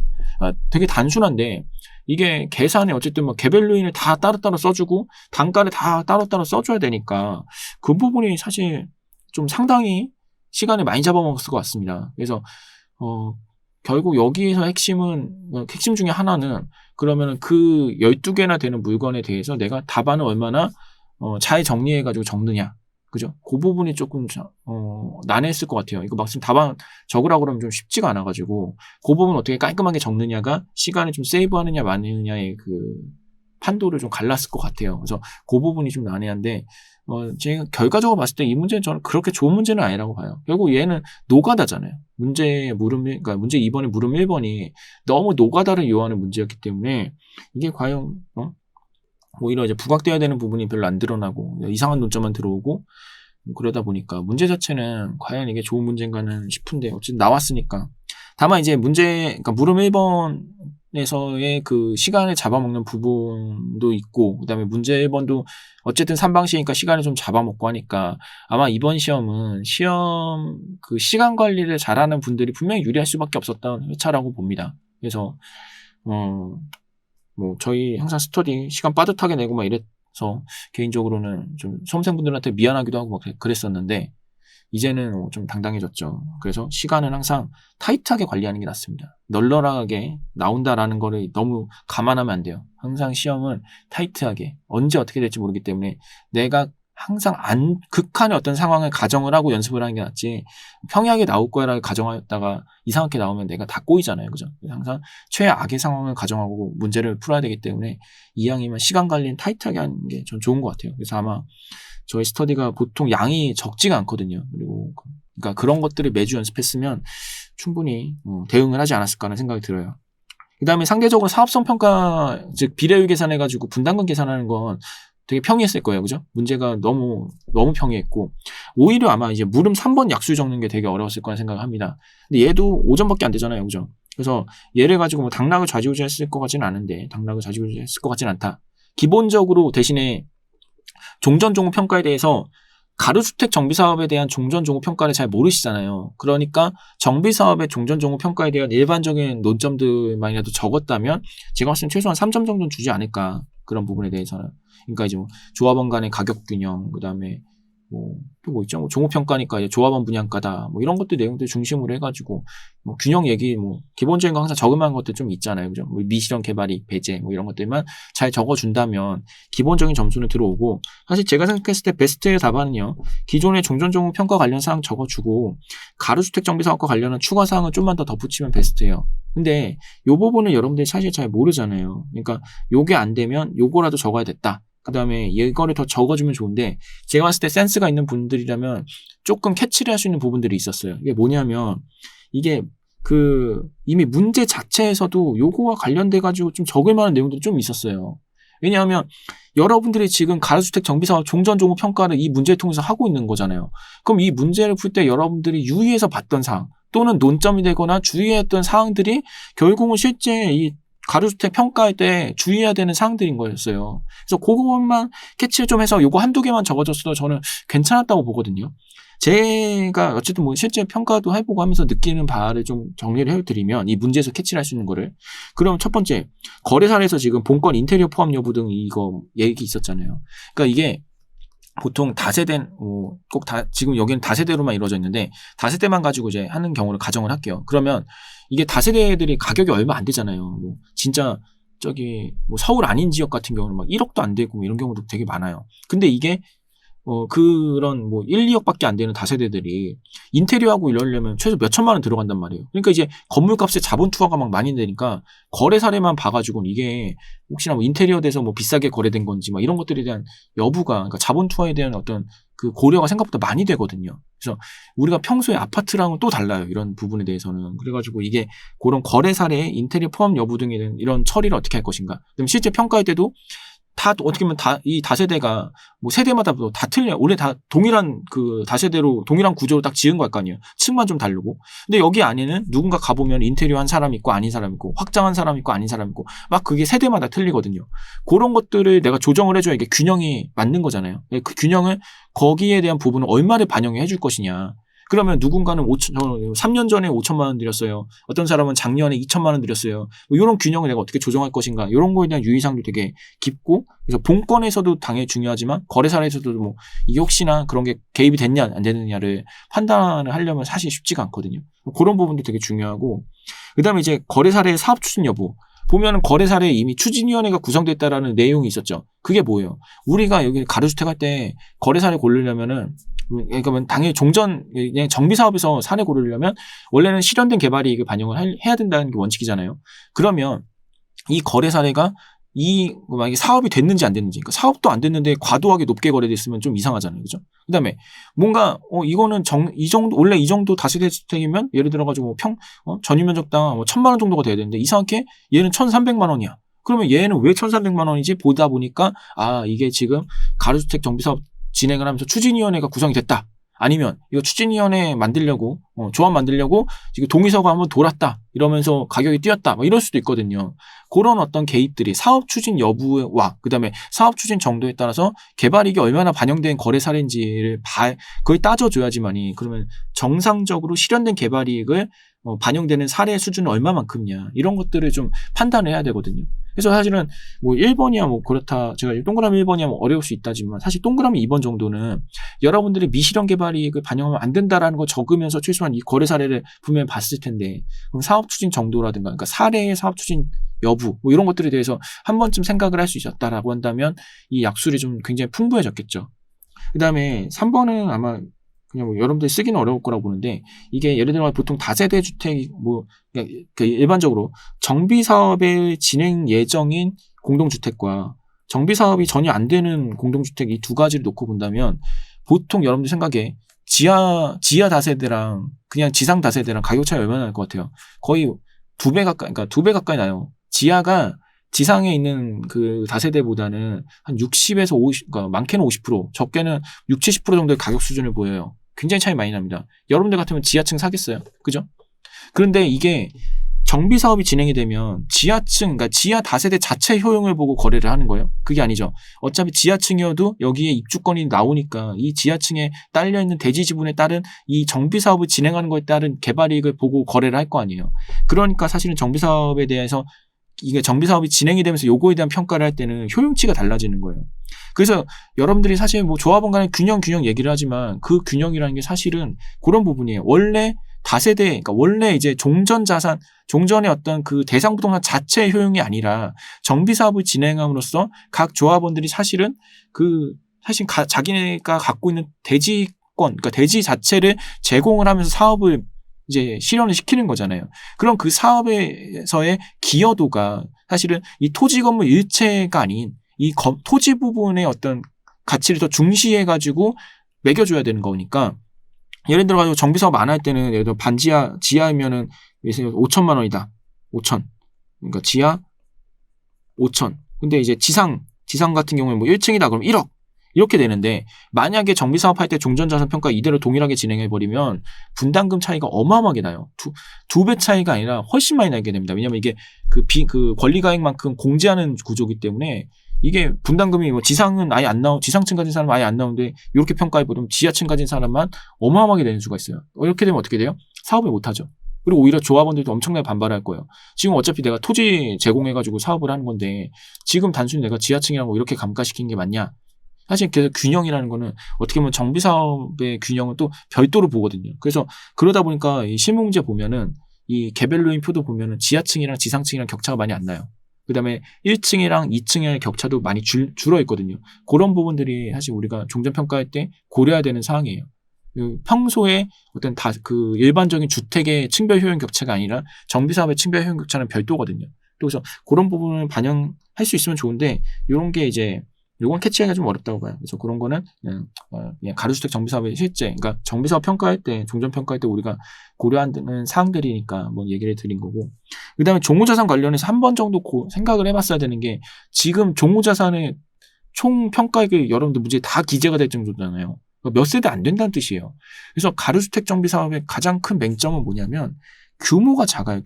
되게 단순한데, 이게 계산에 어쨌든 뭐 개별 요인을 다 따로따로 써주고, 단가를 다 따로따로 써줘야 되니까, 그 부분이 사실 좀 상당히 시간을 많이 잡아먹었을 것 같습니다. 그래서, 결국 여기에서 핵심 중에 하나는, 그러면은 그 12개나 되는 물건에 대해서 내가 답안을 얼마나 잘 정리해가지고 적느냐. 그죠? 그 부분이 조금, 난해했을 것 같아요. 이거 막상 답안 적으라고 그러면 좀 쉽지가 않아가지고, 그 부분 어떻게 깔끔하게 적느냐가 시간을 좀 세이브하느냐, 마느냐의 그 판도를 좀 갈랐을 것 같아요. 그래서 그 부분이 좀 난해한데, 제가 결과적으로 봤을 때 이 문제는 저는 그렇게 좋은 문제는 아니라고 봐요. 결국 얘는 노가다잖아요. 그러니까 문제 2번에 물음 1번이 너무 노가다를 요하는 문제였기 때문에 이게 과연, 오히려 이제 부각되어야 되는 부분이 별로 안 드러나고 이상한 논점만 들어오고, 그러다 보니까 문제 자체는 과연 이게 좋은 문제인가는 싶은데 어쨌든 나왔으니까. 다만 이제 그러니까 물음 1번에서의 그 시간을 잡아먹는 부분도 있고, 그 다음에 문제 1번도 어쨌든 3방식이니까 시간을 좀 잡아먹고 하니까 아마 이번 시험은 그 시간 관리를 잘하는 분들이 분명히 유리할 수밖에 없었던 회차라고 봅니다. 그래서, 뭐 저희 항상 스터디 시간 빠듯하게 내고 막 이래서 개인적으로는 좀 수험생분들한테 미안하기도 하고 막 그랬었는데, 이제는 좀 당당해졌죠. 그래서 시간은 항상 타이트하게 관리하는 게 낫습니다. 널널하게 나온다라는 거를 너무 감안하면 안 돼요. 항상 시험은 타이트하게, 언제 어떻게 될지 모르기 때문에 내가 항상 극한의 어떤 상황을 가정을 하고 연습을 하는 게 낫지, 평이하게 나올 거야라고 가정하였다가 이상하게 나오면 내가 다 꼬이잖아요. 그죠? 그래서 항상 최악의 상황을 가정하고 문제를 풀어야 되기 때문에 이왕이면 시간 관리는 타이트하게 하는 게 전 좋은 것 같아요. 그래서 아마 저희 스터디가 보통 양이 적지가 않거든요. 그리고 그러니까 그런 것들을 매주 연습했으면 충분히 대응을 하지 않았을까 하는 생각이 들어요. 그 다음에 상대적으로 사업성 평가, 즉 비례율 계산해가지고 분담금 계산하는 건 되게 평이했을 거예요. 그죠? 문제가 너무 평이했고, 오히려 아마 이제 물음 3번 약수 적는 게 되게 어려웠을 거라 생각을 합니다. 근데 얘도 5점밖에 안 되잖아요. 그죠? 그래서 얘를 가지고 뭐 당락을 좌지우지했을 것 같지는 않은데, 당락을 좌지우지했을 것 같지는 않다. 기본적으로 대신에 종전종후 평가에 대해서 가로주택 정비사업에 대한 종전종후 평가를 잘 모르시잖아요. 그러니까 정비사업의 종전종후 평가에 대한 일반적인 논점들만이라도 적었다면 제가 봤을 때 최소한 3점 정도는 주지 않을까, 그런 부분에 대해서는. 그러니까 이제 뭐 조합원 간의 가격 균형, 그 다음에 또 뭐 있죠? 뭐 종업평가니까 이제 조합원 분양가다. 뭐 이런 것들 내용들 중심으로 해가지고, 뭐 균형 얘기, 뭐, 기본적인 거 항상 적음한 것들 좀 있잖아요. 그죠? 뭐 미실현 개발이 배제, 뭐 이런 것들만 잘 적어준다면 기본적인 점수는 들어오고, 사실 제가 생각했을 때 베스트의 답안은요, 기존의 종전종목 평가 관련 사항 적어주고, 가로주택 정비 사업과 관련한 추가 사항은 좀만 더 덧붙이면 베스트예요. 근데 요 부분은 여러분들이 사실 잘 모르잖아요. 그러니까 요게 안 되면 요거라도 적어야 됐다. 그 다음에 이거를 더 적어주면 좋은데, 제가 봤을 때 센스가 있는 분들이라면 조금 캐치를 할 수 있는 부분들이 있었어요. 이게 뭐냐면, 이게 이미 문제 자체에서도 요거와 관련돼가지고 좀 적을 만한 내용들이 좀 있었어요. 왜냐하면 여러분들이 지금 가로주택 정비사업 종전종목 평가를 이 문제를 통해서 하고 있는 거잖아요. 그럼 이 문제를 풀 때 여러분들이 유의해서 봤던 사항, 또는 논점이 되거나 주의했던 사항들이 결국은 실제 이 가로주택 평가할 때 주의해야 되는 사항들인 거였어요. 그래서 그것만 캐치를 좀 해서 요거 한두 개만 적어줬어도 저는 괜찮았다고 보거든요. 제가 어쨌든 뭐 실제 평가도 해보고 하면서 느끼는 바를 좀 정리를 해드리면, 이 문제에서 캐치를 할 수 있는 거를. 그럼 첫 번째, 거래사례에서 지금 본건 인테리어 포함 여부 등 이거 얘기 있었잖아요. 그러니까 이게 보통 다세대, 지금 여기는 다세대로만 이루어져 있는데, 다세대만 가지고 이제 하는 경우를 가정을 할게요. 그러면 이게 다세대들이 가격이 얼마 안 되잖아요. 뭐 진짜 뭐 서울 아닌 지역 같은 경우는 막 1억도 안 되고 이런 경우도 되게 많아요. 근데 이게 그런 뭐 1, 2억밖에 안 되는 다세대들이 인테리어하고 이러려면 최소 몇 천만 원 들어간단 말이에요. 그러니까 이제 건물값에 자본 투하가 막 많이 되니까 거래 사례만 봐가지고는 이게 혹시나 뭐 인테리어 돼서 뭐 비싸게 거래된 건지 막 이런 것들에 대한 여부가, 그러니까 자본 투하에 대한 어떤 그 고려가 생각보다 많이 되거든요. 그래서 우리가 평소에 아파트랑은 또 달라요. 이런 부분에 대해서는. 그래가지고 이게 그런 거래 사례, 인테리어 포함 여부 등에 대한 이런 처리를 어떻게 할 것인가. 그럼 실제 평가할 때도 다 어떻게 보면 이 다세대가 뭐 세대마다 다 틀려요. 원래 다 동일한 다세대로 동일한 구조로 딱 지은 걸 거 아니에요. 층만 좀 다르고. 근데 여기 안에는 누군가 가보면 인테리어 한 사람 있고 아닌 사람 있고, 확장한 사람 있고 아닌 사람 있고, 막 그게 세대마다 틀리거든요. 그런 것들을 내가 조정을 해줘야 이게 균형이 맞는 거잖아요. 그 균형을, 거기에 대한 부분을 얼마를 반영해 줄 것이냐. 그러면 누군가는 3년 전에 5천만 원 드렸어요. 어떤 사람은 작년에 2천만 원 드렸어요. 뭐 이런 균형을 내가 어떻게 조정할 것인가. 이런 거에 대한 유의사항도 되게 깊고, 그래서 본건에서도 당연히 중요하지만 거래사례에서도 뭐 이게 혹시나 그런 게 개입이 됐냐 안 되느냐를 판단을 하려면 사실 쉽지가 않거든요. 그런 부분도 되게 중요하고, 그다음에 이제 거래사례의 사업 추진 여부. 보면은 거래사례에 이미 추진위원회가 구성됐다라는 내용이 있었죠. 그게 뭐예요? 우리가 여기 가로주택 할 때 거래사례 고르려면은, 그러니까 당연히 그냥 정비사업에서 사례 고르려면 원래는 실현된 개발이익을 반영을 해야 된다는 게 원칙이잖아요. 그러면 이 거래 사례가 만약에 사업이 됐는지 안 됐는지, 그러니까 사업도 안 됐는데 과도하게 높게 거래됐으면 좀 이상하잖아요. 그죠? 그 다음에 뭔가, 이거는 원래 이 정도 다세대 주택이면 예를 들어가지고 전유 면적당 1,000만 원 정도가 돼야 되는데 이상하게 얘는 1,300만 원이야. 그러면 얘는 왜 1,300만 원이지? 보다 보니까, 이게 지금 가로주택 정비사업 진행을 하면서 추진위원회가 구성이 됐다. 아니면 이거 추진위원회 만들려고, 조합 만들려고 지금 동의서가 한번 돌았다. 이러면서 가격이 뛰었다. 뭐 이럴 수도 있거든요. 그런 어떤 개입들이 사업 추진 여부와 그다음에 사업 추진 정도에 따라서 개발이익이 얼마나 반영된 거래 사례인지를 그걸 따져줘야지만이, 그러면 정상적으로 실현된 개발이익을 반영되는 사례 수준은 얼마만큼이냐. 이런 것들을 좀 판단을 해야 되거든요. 그래서 사실은 뭐 1번이야 뭐 그렇다, 제가 동그라미 1번이야 뭐 어려울 수 있다지만, 사실 동그라미 2번 정도는 여러분들이 미실현 개발이익을 반영하면 안 된다라는 거 적으면서 최소한 이 거래 사례를 분명히 봤을 텐데, 그럼 사업 추진 정도라든가, 그러니까 사례의 사업 추진 여부 뭐 이런 것들에 대해서 한 번쯤 생각을 할 수 있었다라고 한다면 이 약술이 좀 굉장히 풍부해졌겠죠. 그 다음에 3번은 아마 그냥 뭐 여러분들이 쓰기는 어려울 거라고 보는데, 이게 예를 들어 보통 다세대 주택 일반적으로 정비 사업의 진행 예정인 공동주택과 정비 사업이 전혀 안 되는 공동주택 이 두 가지를 놓고 본다면, 보통 여러분들 생각에 지하 다세대랑 그냥 지상 다세대랑 가격 차이 얼마나 날 것 같아요? 거의 2배 가까이, 그러니까 2배 가까이 나요. 지하가 지상에 있는 그 다세대보다는 한 60에서 50, 그러니까 많게는 50%, 적게는 60, 70% 정도의 가격 수준을 보여요. 굉장히 차이 많이 납니다. 여러분들 같으면 지하층 사겠어요? 그죠? 그런데 이게 정비 사업이 진행이 되면 그러니까 지하 다세대 자체 효용을 보고 거래를 하는 거예요. 그게 아니죠. 어차피 지하층이어도 여기에 입주권이 나오니까 이 지하층에 딸려있는 대지 지분에 따른 이 정비 사업을 진행하는 거에 따른 개발이익을 보고 거래를 할 거 아니에요. 그러니까 사실은 정비 사업에 대해서, 이게 정비 사업이 진행이 되면서 요거에 대한 평가를 할 때는 효용치가 달라지는 거예요. 그래서 여러분들이 사실 뭐 조합원 간의 균형 얘기를 하지만 그 균형이라는 게 사실은 그런 부분이에요. 원래 다세대, 그러니까 원래 이제 종전 자산, 종전의 어떤 그 대상 부동산 자체의 효용이 아니라 정비 사업을 진행함으로써 각 조합원들이 사실은 사실 자기네가 갖고 있는 대지권, 그러니까 대지 자체를 제공을 하면서 사업을 이제 실현을 시키는 거잖아요. 그럼 그 사업에서의 기여도가 사실은 이 토지 건물 일체가 아닌 이 토지 부분의 어떤 가치를 더 중시해가지고 매겨줘야 되는 거니까, 예를 들어가지고 정비사업 안 할 때는 예를 들어 지하이면은 5천만 원이다. 5천. 그러니까 지하 5천. 근데 이제 지상 같은 경우에 뭐 1층이다. 그럼 1억. 이렇게 되는데, 만약에 정비사업 할 때 종전자산평가 이대로 동일하게 진행해버리면 분담금 차이가 어마어마하게 나요. 두 배 차이가 아니라 훨씬 많이 나게 됩니다. 왜냐면 이게 그 권리가액만큼 공제하는 구조이기 때문에 이게 분담금이 뭐 지상은 아예 안 지상층 가진 사람은 아예 안 나오는데 이렇게 평가해버리면 지하층 가진 사람만 어마어마하게 되는 수가 있어요. 이렇게 되면 어떻게 돼요? 사업을 못하죠. 그리고 오히려 조합원들도 엄청나게 반발할 거예요. 지금 어차피 내가 토지 제공해가지고 사업을 하는 건데 지금 단순히 내가 지하층이라고 이렇게 감가시킨 게 맞냐? 사실 그래서 균형이라는 거는 어떻게 보면 정비사업의 균형은 또 별도로 보거든요. 그래서 그러다 보니까 이 실무문제 보면은 이 개별로인 표도 보면은 지하층이랑 지상층이랑 격차가 많이 안 나요. 그 다음에 1층이랑 2층의 격차도 많이 줄어 있거든요. 그런 부분들이 사실 우리가 종전평가할 때 고려해야 되는 사항이에요. 평소에 어떤 그 일반적인 주택의 층별 효용 격차가 아니라 정비사업의 층별 효용 격차는 별도거든요. 그래서 그런 부분을 반영할 수 있으면 좋은데, 이런 게 이제 요건 캐치하기가 좀 어렵다고 봐요. 그래서 그런 거는 그냥 가로주택 정비사업의 실제, 그러니까 정비사업 평가할 때, 종전평가할 때 우리가 고려하는 사항들이니까 뭐 얘기를 드린 거고. 그 다음에 종후자산 관련해서 한 번 정도 생각을 해봤어야 되는 게, 지금 종후자산의 총 평가액이 여러분들 문제에 다 기재가 될 정도잖아요. 그러니까 몇 세대 안 된다는 뜻이에요. 그래서 가로주택 정비사업의 가장 큰 맹점은 뭐냐면 규모가 작아요.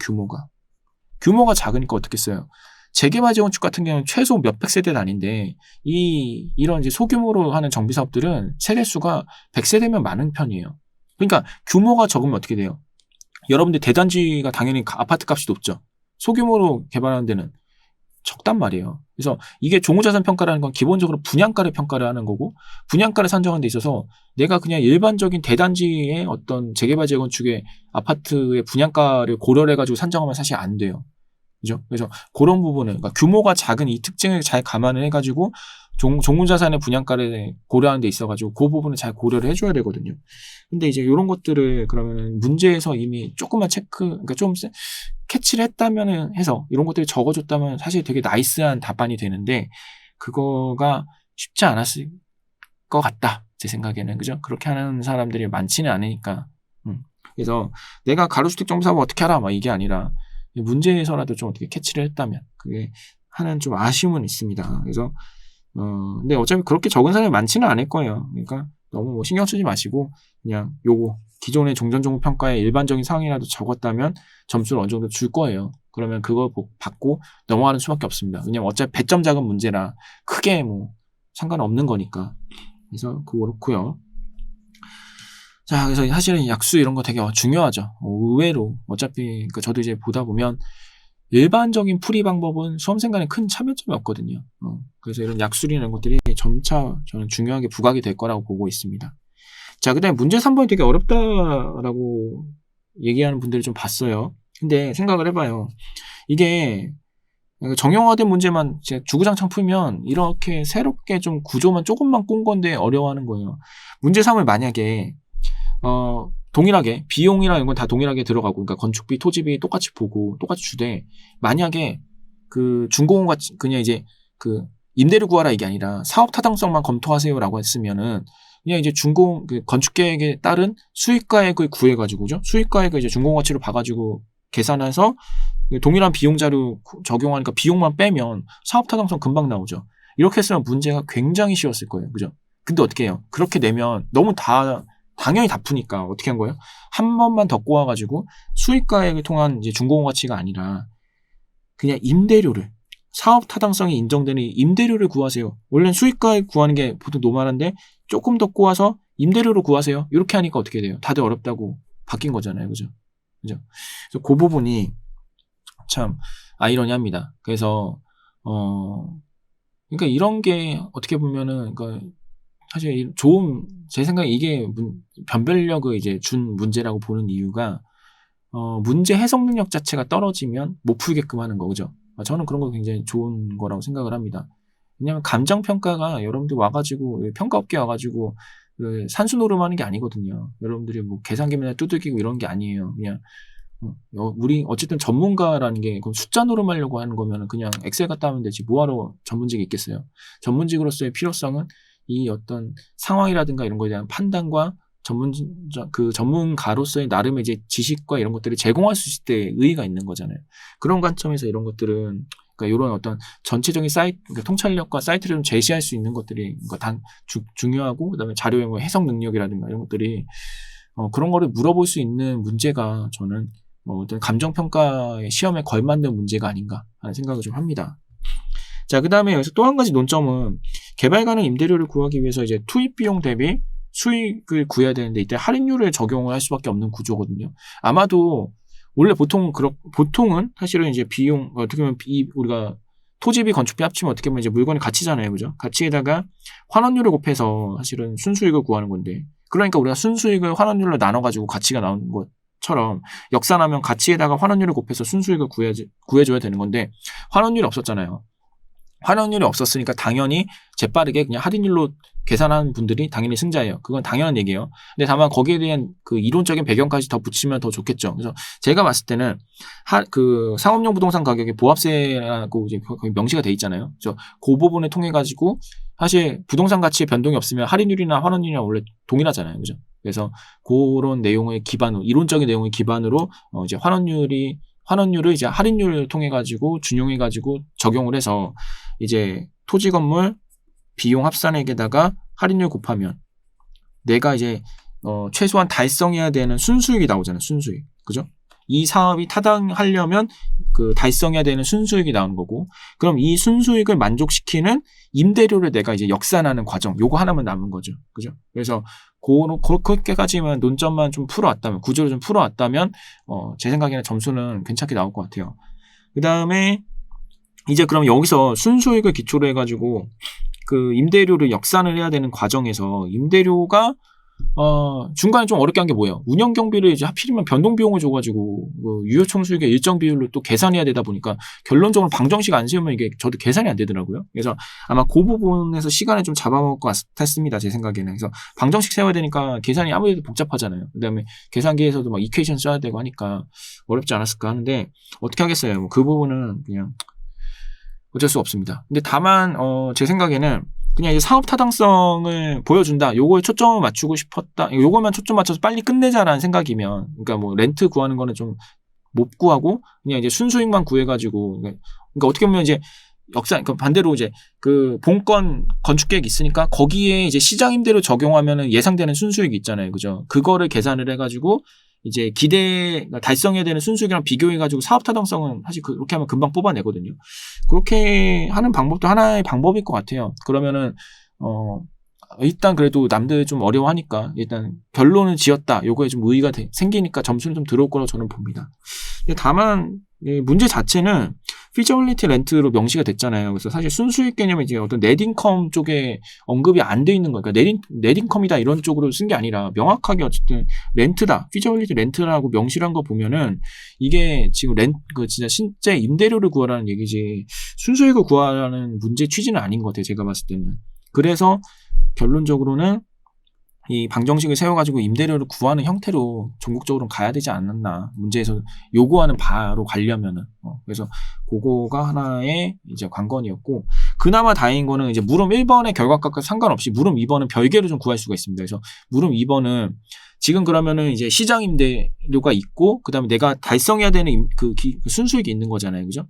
규모가 작으니까 어떻게 써요? 재개발 재건축 같은 경우는 최소 몇백 세대는 아닌데, 이런 이제 소규모로 하는 정비 사업들은 세대수가 100세대면 많은 편이에요. 그러니까 규모가 적으면 어떻게 돼요? 여러분들 대단지가 당연히 아파트 값이 높죠. 소규모로 개발하는 데는 적단 말이에요. 그래서 이게 종후자산 평가라는 건 기본적으로 분양가를 평가를 하는 거고, 분양가를 산정하는 데 있어서 내가 그냥 일반적인 대단지의 어떤 재개발 재건축의 아파트의 분양가를 고려를 해가지고 산정하면 사실 안 돼요. 그죠? 그래서 그런 부분은, 그러니까 규모가 작은 이 특징을 잘 감안을 해가지고 종후자산의 분양가를 고려하는 데 있어가지고 그 부분을 잘 고려를 해줘야 되거든요. 근데 이제 이런 것들을 그러면 문제에서 이미 조금만 그러니까 좀 캐치를 했다면 해서 이런 것들이 적어줬다면 사실 되게 나이스한 답안이 되는데, 그거가 쉽지 않았을 것 같다. 제 생각에는. 그죠? 그렇게 하는 사람들이 많지는 않으니까. 그래서 내가 가로주택 정비사업 어떻게 하라 막 이게 아니라, 문제에서라도 좀 어떻게 캐치를 했다면 그게 하는 좀 아쉬움은 있습니다. 그래서 근데 어차피 그렇게 적은 사람이 많지는 않을 거예요. 그러니까 너무 신경 쓰지 마시고 그냥 요거 기존의 종전종후 평가의 일반적인 사항이라도 적었다면 점수를 어느 정도 줄 거예요. 그러면 그거 받고 넘어가는 수밖에 없습니다. 왜냐면 어차피 배점 작은 문제라 크게 뭐 상관없는 거니까. 그래서 그렇고요. 자, 그래서 사실은 약수 이런 거 되게 중요하죠. 의외로 어차피 그러니까 저도 이제 보다 보면 일반적인 풀이 방법은 수험생간에 큰 차별점이 없거든요. 그래서 이런 약수이라는 것들이 점차 저는 중요하게 부각이 될 거라고 보고 있습니다. 자, 그다음에 문제 3번이 되게 어렵다라고 얘기하는 분들을 좀 봤어요. 근데 생각을 해봐요. 이게 정형화된 문제만 주구장창 풀면 이렇게 새롭게 좀 구조만 조금만 꾼 건데 어려워하는 거예요. 문제 3을 만약에 동일하게 비용이랑 이런 건 다 동일하게 들어가고, 그러니까 건축비, 토지비 똑같이 보고 똑같이 주되, 만약에 그 준공후 같이 그냥 이제 그 임대료 구하라 이게 아니라 사업 타당성만 검토하세요라고 했으면은 그냥 이제 그 건축계획에 따른 수익가액을 구해가지고죠. 수익가액을 이제 준공후 가치로 봐가지고 계산해서 동일한 비용자료 적용하니까 비용만 빼면 사업 타당성 금방 나오죠. 이렇게 했으면 문제가 굉장히 쉬웠을 거예요. 그죠? 근데 어떻게 해요? 그렇게 내면 너무 당연히 다 푸니까 어떻게 한 거예요? 한 번만 더 꼬아가지고 수익가액을 통한 이제 준공후 가치가 아니라 그냥 임대료를, 사업 타당성이 인정되는 임대료를 구하세요. 원래는 수익가액 구하는 게 보통 노멀한데 조금 더 꼬아서 임대료로 구하세요. 이렇게 하니까 어떻게 돼요? 다들 어렵다고 바뀐 거잖아요. 그죠? 그래서 그 부분이 참 아이러니합니다. 그래서 그러니까 이런 게 어떻게 보면은 그러니까 사실 제 생각에 이게 변별력을 이제 준 문제라고 보는 이유가 문제 해석 능력 자체가 떨어지면 못 풀게끔 하는 거, 그죠? 저는 그런 거 굉장히 좋은 거라고 생각을 합니다. 왜냐면 감정평가가 여러분들 와가지고, 평가업계 와가지고, 산수 노름하는 게 아니거든요. 여러분들이 뭐 계산기 맨날 두들기고 이런 게 아니에요. 그냥, 우리 어쨌든 전문가라는 게 숫자 노름하려고 하는 거면 그냥 엑셀 갖다 하면 되지. 뭐하러 전문직이 있겠어요? 전문직으로서의 필요성은 이 어떤 상황이라든가 이런 거에 대한 판단과 전문가로서의 나름의 이제 지식과 이런 것들을 제공할 수 있을 때 의의가 있는 거잖아요. 그런 관점에서 이런 것들은, 그러니까 이런 어떤 전체적인 그러니까 통찰력과 사이트를 좀 제시할 수 있는 것들이, 그러니까 중요하고, 그 다음에 자료의 해석 능력이라든가 이런 것들이, 그런 거를 물어볼 수 있는 문제가 저는 어떤 감정평가의 시험에 걸맞는 문제가 아닌가 하는 생각을 좀 합니다. 자, 그 다음에 여기서 또 한 가지 논점은 개발 가능 임대료를 구하기 위해서 이제 투입 비용 대비 수익을 구해야 되는데 이때 할인율을 적용을 할 수밖에 없는 구조거든요. 아마도 원래 보통은 사실은 이제 비용 어떻게 보면 우리가 토지비 건축비 합치면 어떻게 보면 이제 물건의 가치잖아요, 그죠? 가치에다가 환원율을 곱해서 사실은 순수익을 구하는 건데, 그러니까 우리가 순수익을 환원율로 나눠가지고 가치가 나오는 것처럼 역산하면 가치에다가 환원율을 곱해서 순수익을 구해줘야 되는 건데 환원율이 없었잖아요. 환원율이 없었으니까 당연히 재빠르게 그냥 할인율로 계산하는 분들이 당연히 승자예요. 그건 당연한 얘기예요. 근데 다만 거기에 대한 그 이론적인 배경까지 더 붙이면 더 좋겠죠. 그래서 제가 봤을 때는 그 상업용 부동산 가격에 보합세라고 이제 거기 명시가 돼 있잖아요. 그래서 그 부분을 통해 가지고 사실 부동산 가치에 변동이 없으면 할인율이나 환원율이나 원래 동일하잖아요. 그죠? 그래서 그런 내용을 기반으로, 이론적인 내용을 기반으로 이제 환원율을 이제 할인율을 통해 가지고 준용해 가지고 적용을 해서 이제 토지 건물 비용 합산액에다가 할인율 곱하면 내가 이제 최소한 달성해야 되는 순수익이 나오잖아요. 순수익. 그죠? 이 사업이 타당하려면 그 달성해야 되는 순수익이 나오는 거고, 그럼 이 순수익을 만족시키는 임대료를 내가 이제 역산하는 과정, 요거 하나만 남은 거죠. 그죠? 그래서 그렇게까지만 논점만 좀 풀어왔다면, 구조를 좀 풀어왔다면 제 생각에는 점수는 괜찮게 나올 것 같아요. 그 다음에 이제 그럼 여기서 순수익을 기초로 해가지고 그 임대료를 역산을 해야 되는 과정에서 임대료가 중간에 좀 어렵게 한 게 뭐예요? 운영 경비를 이제 하필이면 변동 비용을 줘가지고 유효총 수익의 일정 비율로 또 계산해야 되다 보니까 결론적으로 방정식 안 세우면 이게 저도 계산이 안 되더라고요. 그래서 아마 그 부분에서 시간을 좀 잡아먹을 것 같았습니다. 제 생각에는. 그래서 방정식 세워야 되니까 계산이 아무래도 복잡하잖아요. 그다음에 계산기에서도 막 이퀘이션 써야 되고 하니까 어렵지 않았을까 하는데 어떻게 하겠어요? 뭐 그 부분은 그냥 어쩔 수 없습니다. 근데 다만 제 생각에는 그냥 이제 사업 타당성을 보여준다. 요거에 초점을 맞추고 싶었다. 요거만 초점 맞춰서 빨리 끝내자라는 생각이면, 그러니까 뭐 렌트 구하는 거는 좀 못 구하고 그냥 이제 순수익만 구해가지고, 그러니까 어떻게 보면 이제 그러니까 반대로 이제 그 본건 건축 계획 있으니까 거기에 이제 시장 임대료 적용하면은 예상되는 순수익이 있잖아요, 그죠? 그거를 계산을 해가지고 이제 달성해야 되는 순수익이랑 비교해가지고 사업 타당성은 사실 그렇게 하면 금방 뽑아내거든요. 그렇게 하는 방법도 하나의 방법일 것 같아요. 그러면은, 일단 그래도 남들 좀 어려워하니까 일단 결론을 지었다. 요거에 좀 의의가 생기니까 점수는 좀 들어올 거라고 저는 봅니다. 근데 다만, 문제 자체는 피저빌리티 렌트로 명시가 됐잖아요. 그래서 사실 순수익 개념이 이제 어떤 넷인컴 쪽에 언급이 안 돼 있는 거니까 넷인컴이다 이런 쪽으로 쓴 게 아니라 명확하게 어쨌든 렌트다, 피저빌리티 렌트라고 명시한 거 보면은 이게 지금 진짜 실제 임대료를 구하라는 얘기지 순수익을 구하라는 문제 취지는 아닌 것 같아요. 제가 봤을 때는. 그래서 결론적으로는 이 방정식을 세워가지고 임대료를 구하는 형태로 전국적으로 가야 되지 않았나. 문제에서 요구하는 바로 가려면은. 그래서 그거가 하나의 이제 관건이었고, 그나마 다행인 거는 이제 물음 1번의 결과값과 상관없이 물음 2번은 별개로 좀 구할 수가 있습니다. 그래서 물음 2번은 지금 그러면은 이제 시장 임대료가 있고, 그 다음에 내가 달성해야 되는 그 순수익이 있는 거잖아요. 그죠?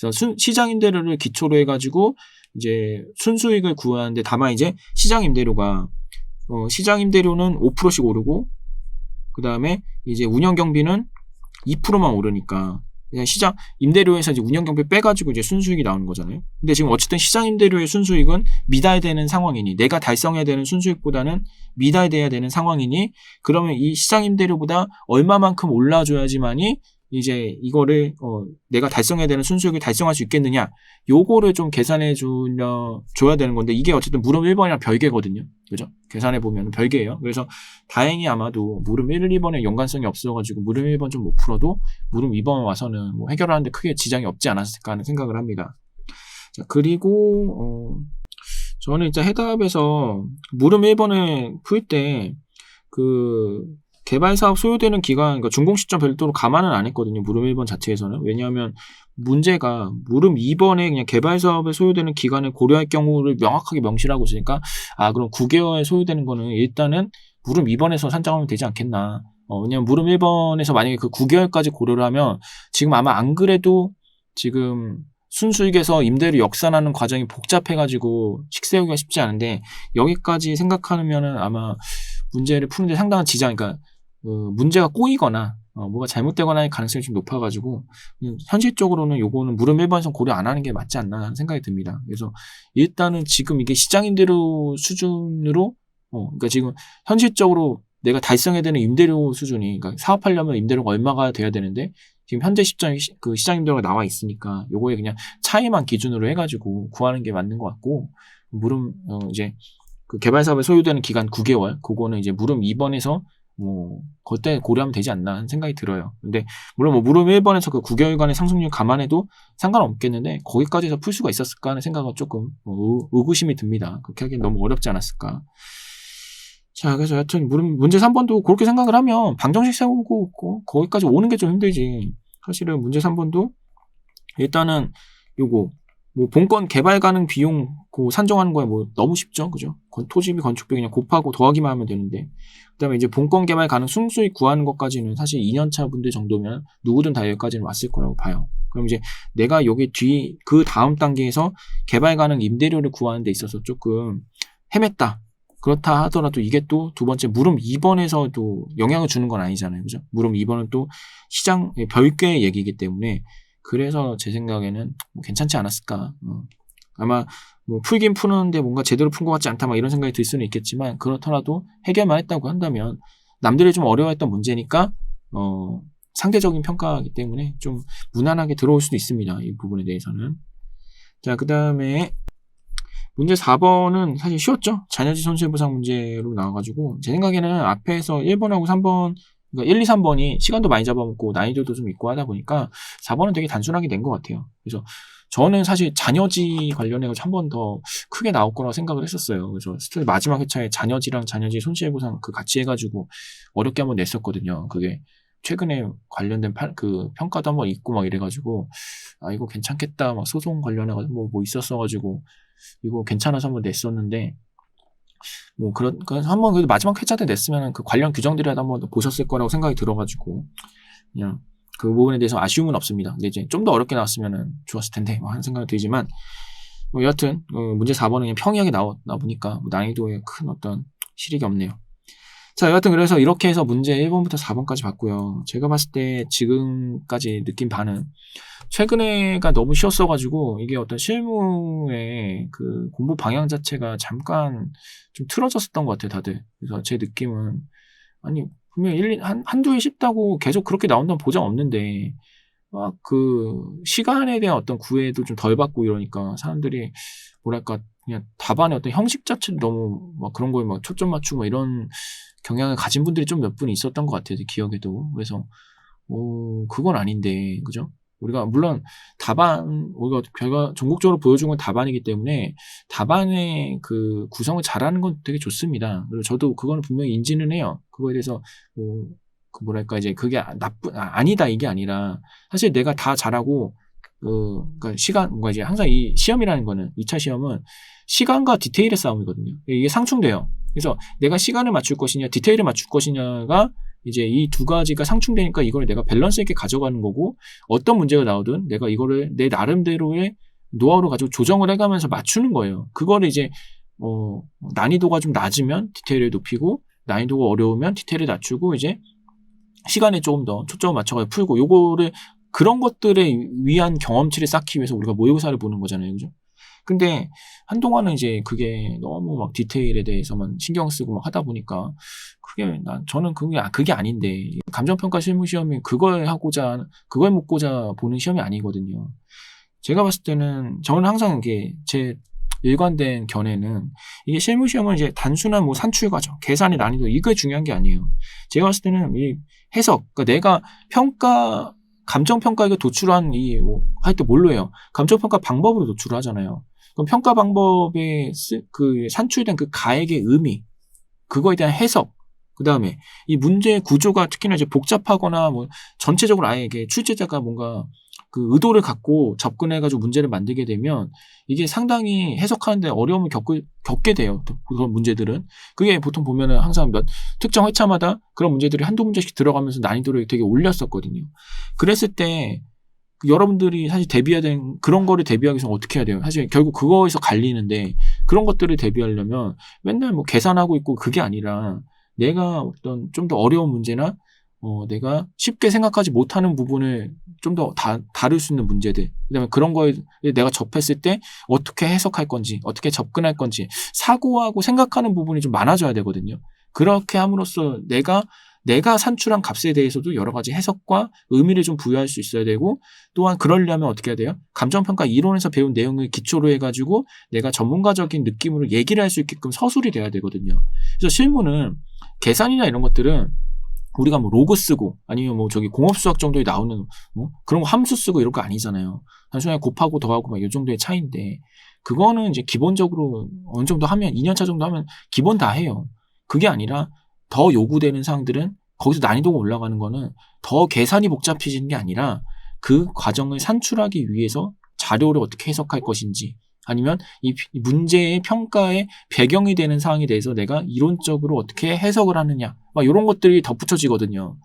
그래서 시장 임대료를 기초로 해가지고 이제 순수익을 구하는데 다만 이제 시장 임대료는 5%씩 오르고, 그 다음에 이제 운영 경비는 2%만 오르니까 그냥 시장 임대료에서 이제 운영 경비 빼가지고 이제 순수익이 나오는 거잖아요. 근데 지금 어쨌든 시장 임대료의 순수익은 미달되는 상황이니, 내가 달성해야 되는 순수익보다는 미달돼야 되는 상황이니, 그러면 이 시장 임대료보다 얼마만큼 올라줘야지만이 이제 이거를 내가 달성해야 되는 순수익을 달성할 수 있겠느냐, 요거를 좀 계산해 줘야 되는 건데, 이게 어쨌든 물음 1번이랑 별개거든요. 그죠? 계산해 보면 별개예요. 그래서 다행히 아마도 물음 1, 2번에 연관성이 없어가지고 물음 1번 좀 못 풀어도 물음 2번 와서는 뭐 해결하는데 크게 지장이 없지 않았을까 하는 생각을 합니다. 자, 그리고 저는 일단 해답에서 물음 1번을 풀 때 개발 사업 소요되는 기간, 그러니까 준공 시점 별도로 감안은 안 했거든요. 물음 1번 자체에서는. 왜냐하면 문제가 물음 2번에 그냥 개발 사업에 소요되는 기간을 고려할 경우를 명확하게 명시하고 있으니까, 그럼 9개월에 소요되는 거는 일단은 물음 2번에서 산정하면 되지 않겠나. 왜냐면 물음 1번에서 만약에 그 9개월까지 고려를 하면 지금 아마 안 그래도 지금 순수익에서 임대료 역산하는 과정이 복잡해가지고 식세우기가 쉽지 않은데, 여기까지 생각하면은 아마 문제를 푸는데 상당한 지장, 그러니까 문제가 꼬이거나 뭐가 잘못되거나 할 가능성이 좀 높아가지고 현실적으로는 요거는 물음 1번에서 고려 안 하는 게 맞지 않나 하는 생각이 듭니다. 그래서 일단은 지금 이게 시장임대료 수준으로 그러니까 지금 현실적으로 내가 달성해야 되는 임대료 수준이, 그러니까 사업하려면 임대료가 얼마가 돼야 되는데 지금 현재 시장임대료가 나와 있으니까 요거에 그냥 차이만 기준으로 해가지고 구하는 게 맞는 것 같고, 물음 이제 그 개발 사업에 소요되는 기간 9개월, 그거는 이제 물음 2번에서 그때 고려하면 되지 않나 하는 생각이 들어요. 근데 물론 물음 1번에서 그 9개월간의 상승률 감안해도 상관없겠는데 거기까지 해서 풀 수가 있었을까 하는 생각은 조금 의구심이 듭니다. 그렇게 하기엔 너무 어렵지 않았을까. 자, 그래서 여튼 문제 3번도 그렇게 생각을 하면 방정식 세우고 거기까지 오는 게 좀 힘들지. 사실은 문제 3번도 일단은 요거 본건 개발 가능 비용 산정하는 거야 너무 쉽죠, 그죠? 토지비 건축비 그냥 곱하고 더하기만 하면 되는데, 그다음에 이제 본건 개발 가능 순수익 구하는 것까지는 사실 2년차 분들 정도면 누구든 다 여기까지는 왔을 거라고 봐요. 그럼 이제 내가 여기 그 다음 단계에서 개발 가능 임대료를 구하는 데 있어서 조금 헤맸다. 그렇다 하더라도 이게 또 두 번째 물음 2번에서도 영향을 주는 건 아니잖아요, 그죠? 물음 2번은 또 시장 별개의 얘기이기 때문에, 그래서 제 생각에는 괜찮지 않았을까. 아마 풀긴 푸는데 뭔가 제대로 푼 것 같지 않다 이런 생각이 들 수는 있겠지만, 그렇더라도 해결만 했다고 한다면 남들이 좀 어려워했던 문제니까 상대적인 평가이기 때문에 좀 무난하게 들어올 수도 있습니다, 이 부분에 대해서는. 자, 그 다음에 문제 4번은 사실 쉬웠죠. 자녀지 손실보상 문제로 나와가지고 제 생각에는 앞에서 1번하고 3번, 그러니까 1, 2, 3번이 시간도 많이 잡아먹고 난이도도 좀 있고 하다 보니까 4번은 되게 단순하게 낸 것 같아요. 그래서 저는 사실 자녀지 관련해서 한 번 더 크게 나올 거라고 생각을 했었어요. 그래서 스토리 마지막 회차에 자녀지랑 자녀지 손실보상 같이 해가지고 어렵게 한번 냈었거든요. 그게 최근에 관련된 평가도 한번 있고 이래가지고 이거 괜찮겠다 소송 관련해가지고 뭐 있었어가지고 이거 괜찮아서 한번 냈었는데, 한번 그래도 마지막 회차 때 냈으면 그 관련 규정들이라도 한번 보셨을 거라고 생각이 들어가지고 그냥 그 부분에 대해서 아쉬움은 없습니다. 근데 이제 좀 더 어렵게 나왔으면 좋았을 텐데 하는 생각이 들지만, 여하튼 문제 4번은 그냥 평이하게 나오다 보니까 난이도에 큰 어떤 실익이 없네요. 자, 여하튼 그래서 이렇게 해서 문제 1번부터 4번까지 봤고요. 제가 봤을 때 지금까지 느낀 바는 최근에가 너무 쉬웠어가지고 이게 어떤 실무의 그 공부 방향 자체가 잠깐 좀 틀어졌었던 것 같아요, 다들. 그래서 제 느낌은 분명히 한두 해 쉽다고 계속 그렇게 나온다는 보장 없는데 시간에 대한 어떤 구애도 좀 덜 받고 이러니까 사람들이 그냥 답안의 어떤 형식 자체도 너무 그런 거에 초점 맞추고 이런 경향을 가진 분들이 좀 몇 분 있었던 것 같아요, 제 기억에도. 그래서 그건 아닌데, 그죠? 우리가 물론 우리가 전국적으로 보여준 건 답안이기 때문에 답안의 그 구성을 잘하는 건 되게 좋습니다. 그리고 저도 그거는 분명히 인지는 해요. 그거에 대해서 이제 그게 아니다 이게 아니라, 사실 내가 다 잘하고 그러니까 이제 항상 이 시험이라는 거는 2차 시험은 시간과 디테일의 싸움이거든요. 이게 상충돼요. 그래서 내가 시간을 맞출 것이냐 디테일을 맞출 것이냐가 이제 이 두 가지가 상충되니까 이걸 내가 밸런스 있게 가져가는 거고, 어떤 문제가 나오든 내가 이거를 내 나름대로의 노하우를 가지고 조정을 해가면서 맞추는 거예요. 그거를 이제 난이도가 좀 낮으면 디테일을 높이고, 난이도가 어려우면 디테일을 낮추고, 이제 시간에 조금 더 초점을 맞춰서 풀고, 요거를 그런 것들에 위한 경험치를 쌓기 위해서 우리가 모의고사를 보는 거잖아요, 그죠? 근데 한동안은 이제 그게 너무 디테일에 대해서만 신경 쓰고 하다 보니까 저는 그게 아닌데 감정평가 실무 시험이 그걸 묻고자 보는 시험이 아니거든요. 제가 봤을 때는 저는 항상 이게 제 일관된 견해는 이게 실무 시험은 이제 단순한 뭐 산출 과정, 계산의 난이도 이게 중요한 게 아니에요. 제가 봤을 때는 이 해석, 그러니까 내가 감정 평가에 도출한 하여튼 뭘로 해요? 감정 평가 방법으로 도출을 하잖아요. 그럼 평가 방법에 그 산출된 그 가액의 의미, 그거에 대한 해석, 그 다음에 이 문제의 구조가 특히나 이제 복잡하거나 뭐 전체적으로 아예 이게 출제자가 뭔가 그 의도를 갖고 접근해가지고 문제를 만들게 되면 이게 상당히 해석하는데 어려움을 겪게 돼요. 그런 문제들은. 그게 보통 보면은 항상 특정 회차마다 그런 문제들이 한두 문제씩 들어가면서 난이도를 되게 올렸었거든요. 그랬을 때 여러분들이 사실 그런 거를 대비하기 위해서 어떻게 해야 돼요? 사실 결국 그거에서 갈리는데 그런 것들을 대비하려면 맨날 뭐 계산하고 있고 그게 아니라 내가 어떤 좀 더 어려운 문제나 내가 쉽게 생각하지 못하는 부분을 좀 더 다룰 수 있는 문제들, 그다음에 그런 거에 내가 접했을 때 어떻게 해석할 건지, 어떻게 접근할 건지 사고하고 생각하는 부분이 좀 많아져야 되거든요. 그렇게 함으로써 내가 산출한 값에 대해서도 여러 가지 해석과 의미를 좀 부여할 수 있어야 되고, 또한 그러려면 어떻게 해야 돼요? 감정평가 이론에서 배운 내용을 기초로 해가지고 내가 전문가적인 느낌으로 얘기를 할 수 있게끔 서술이 돼야 되거든요. 그래서 실무는 계산이나 이런 것들은 우리가 뭐 로그 쓰고 아니면 뭐 저기 공업수학 정도에 나오는 그런 거 함수 쓰고 이런 거 아니잖아요. 단순하게 곱하고 더하고 막 이 정도의 차이인데, 그거는 이제 기본적으로 어느 정도 하면 2년차 정도 하면 기본 다 해요. 그게 아니라 더 요구되는 사항들은 거기서 난이도가 올라가는 거는 더 계산이 복잡해지는 게 아니라 그 과정을 산출하기 위해서 자료를 어떻게 해석할 것인지, 아니면 이 문제의 평가의 배경이 되는 사항에 대해서 내가 이론적으로 어떻게 해석을 하느냐, 막 이런 것들이 덧붙여지거든요.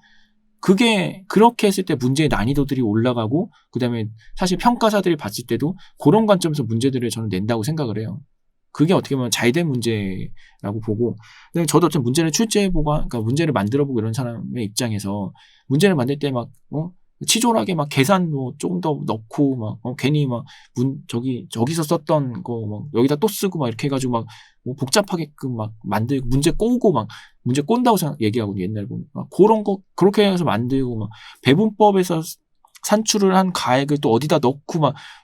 그게 그렇게 했을 때 문제의 난이도들이 올라가고, 그다음에 사실 평가사들이 봤을 때도 그런 관점에서 문제들을 저는 낸다고 생각을 해요. 그게 어떻게 보면 잘된 문제라고 보고, 저도 어떤 문제를 출제해보고, 그러니까 문제를 만들어보고 이런 사람의 입장에서 문제를 만들 때 치졸하게 계산 조금 더 넣고 괜히 저기서 썼던 거 여기다 또 쓰고 이렇게 해가지고 복잡하게끔 만들고 문제 꼬고 문제 꼰다고 얘기하고 옛날에 보면 그런 거 그렇게 해서 만들고 배분법에서 산출을 한 가액을 또 어디다 넣고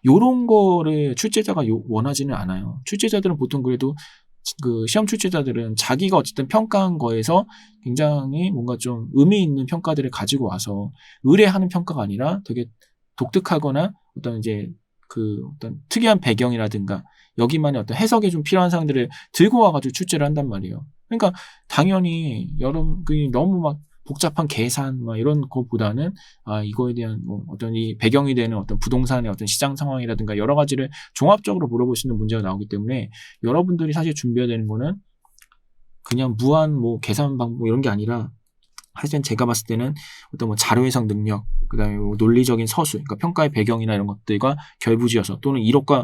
요런 거를 출제자가 원하지는 않아요. 출제자들은 보통 그래도 그 시험 출제자들은 자기가 어쨌든 평가한 거에서 굉장히 뭔가 좀 의미 있는 평가들을 가지고 와서 의뢰하는 평가가 아니라 되게 독특하거나 어떤 이제 어떤 특이한 배경이라든가 여기만의 어떤 해석에 좀 필요한 사항들을 들고 와가지고 출제를 한단 말이에요. 그러니까 당연히 너무 복잡한 계산 이런 거보다는 이거에 대한 어떤 이 배경이 되는 어떤 부동산의 어떤 시장 상황이라든가 여러 가지를 종합적으로 물어볼 수 있는 문제가 나오기 때문에, 여러분들이 사실 준비해야 되는 거는 그냥 무한 계산 방법 이런 게 아니라, 사실 제가 봤을 때는 어떤 자료 해석 능력, 그다음에 논리적인 서술, 그러니까 평가의 배경이나 이런 것들과 결부지어서, 또는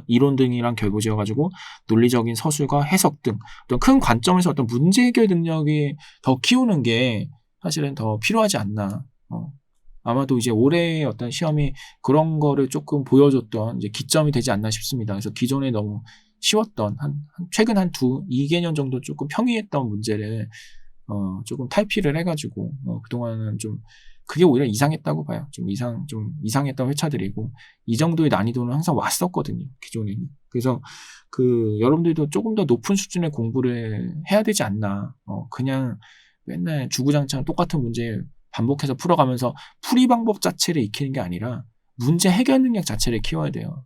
이론 등이랑 결부지어 가지고 논리적인 서술과 해석 등 어떤 큰 관점에서 어떤 문제 해결 능력이 더 키우는 게 사실은 더 필요하지 않나. 아마도 이제 올해의 어떤 시험이 그런 거를 조금 보여줬던 이제 기점이 되지 않나 싶습니다. 그래서 기존에 너무 쉬웠던 최근 2개년 정도 조금 평이했던 문제를 조금 탈피를 해가지고 그동안은 좀 그게 오히려 이상했다고 봐요. 좀 이상했던 회차들이고, 이 정도의 난이도는 항상 왔었거든요, 기존에는. 그래서 여러분들도 조금 더 높은 수준의 공부를 해야 되지 않나. 그냥 맨날 주구장창 똑같은 문제 반복해서 풀어가면서 풀이 방법 자체를 익히는 게 아니라 문제 해결 능력 자체를 키워야 돼요.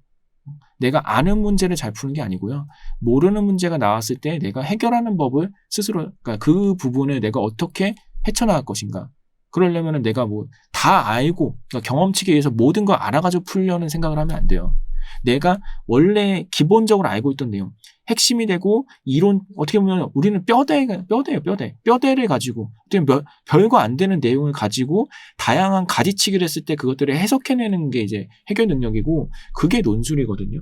내가 아는 문제를 잘 푸는 게 아니고요, 모르는 문제가 나왔을 때 내가 해결하는 법을 스스로, 그러니까 그 부분을 내가 어떻게 헤쳐나갈 것인가. 그러려면 내가 다 알고, 그러니까 경험치에 의해서 모든 걸 알아가지고 풀려는 생각을 하면 안 돼요. 내가 원래 기본적으로 알고 있던 내용, 핵심이 되고 이론, 어떻게 보면 우리는 뼈대를 가지고 어떻게 별거 안 되는 내용을 가지고 다양한 가지치기를 했을 때 그것들을 해석해내는 게 이제 해결 능력이고, 그게 논술이거든요.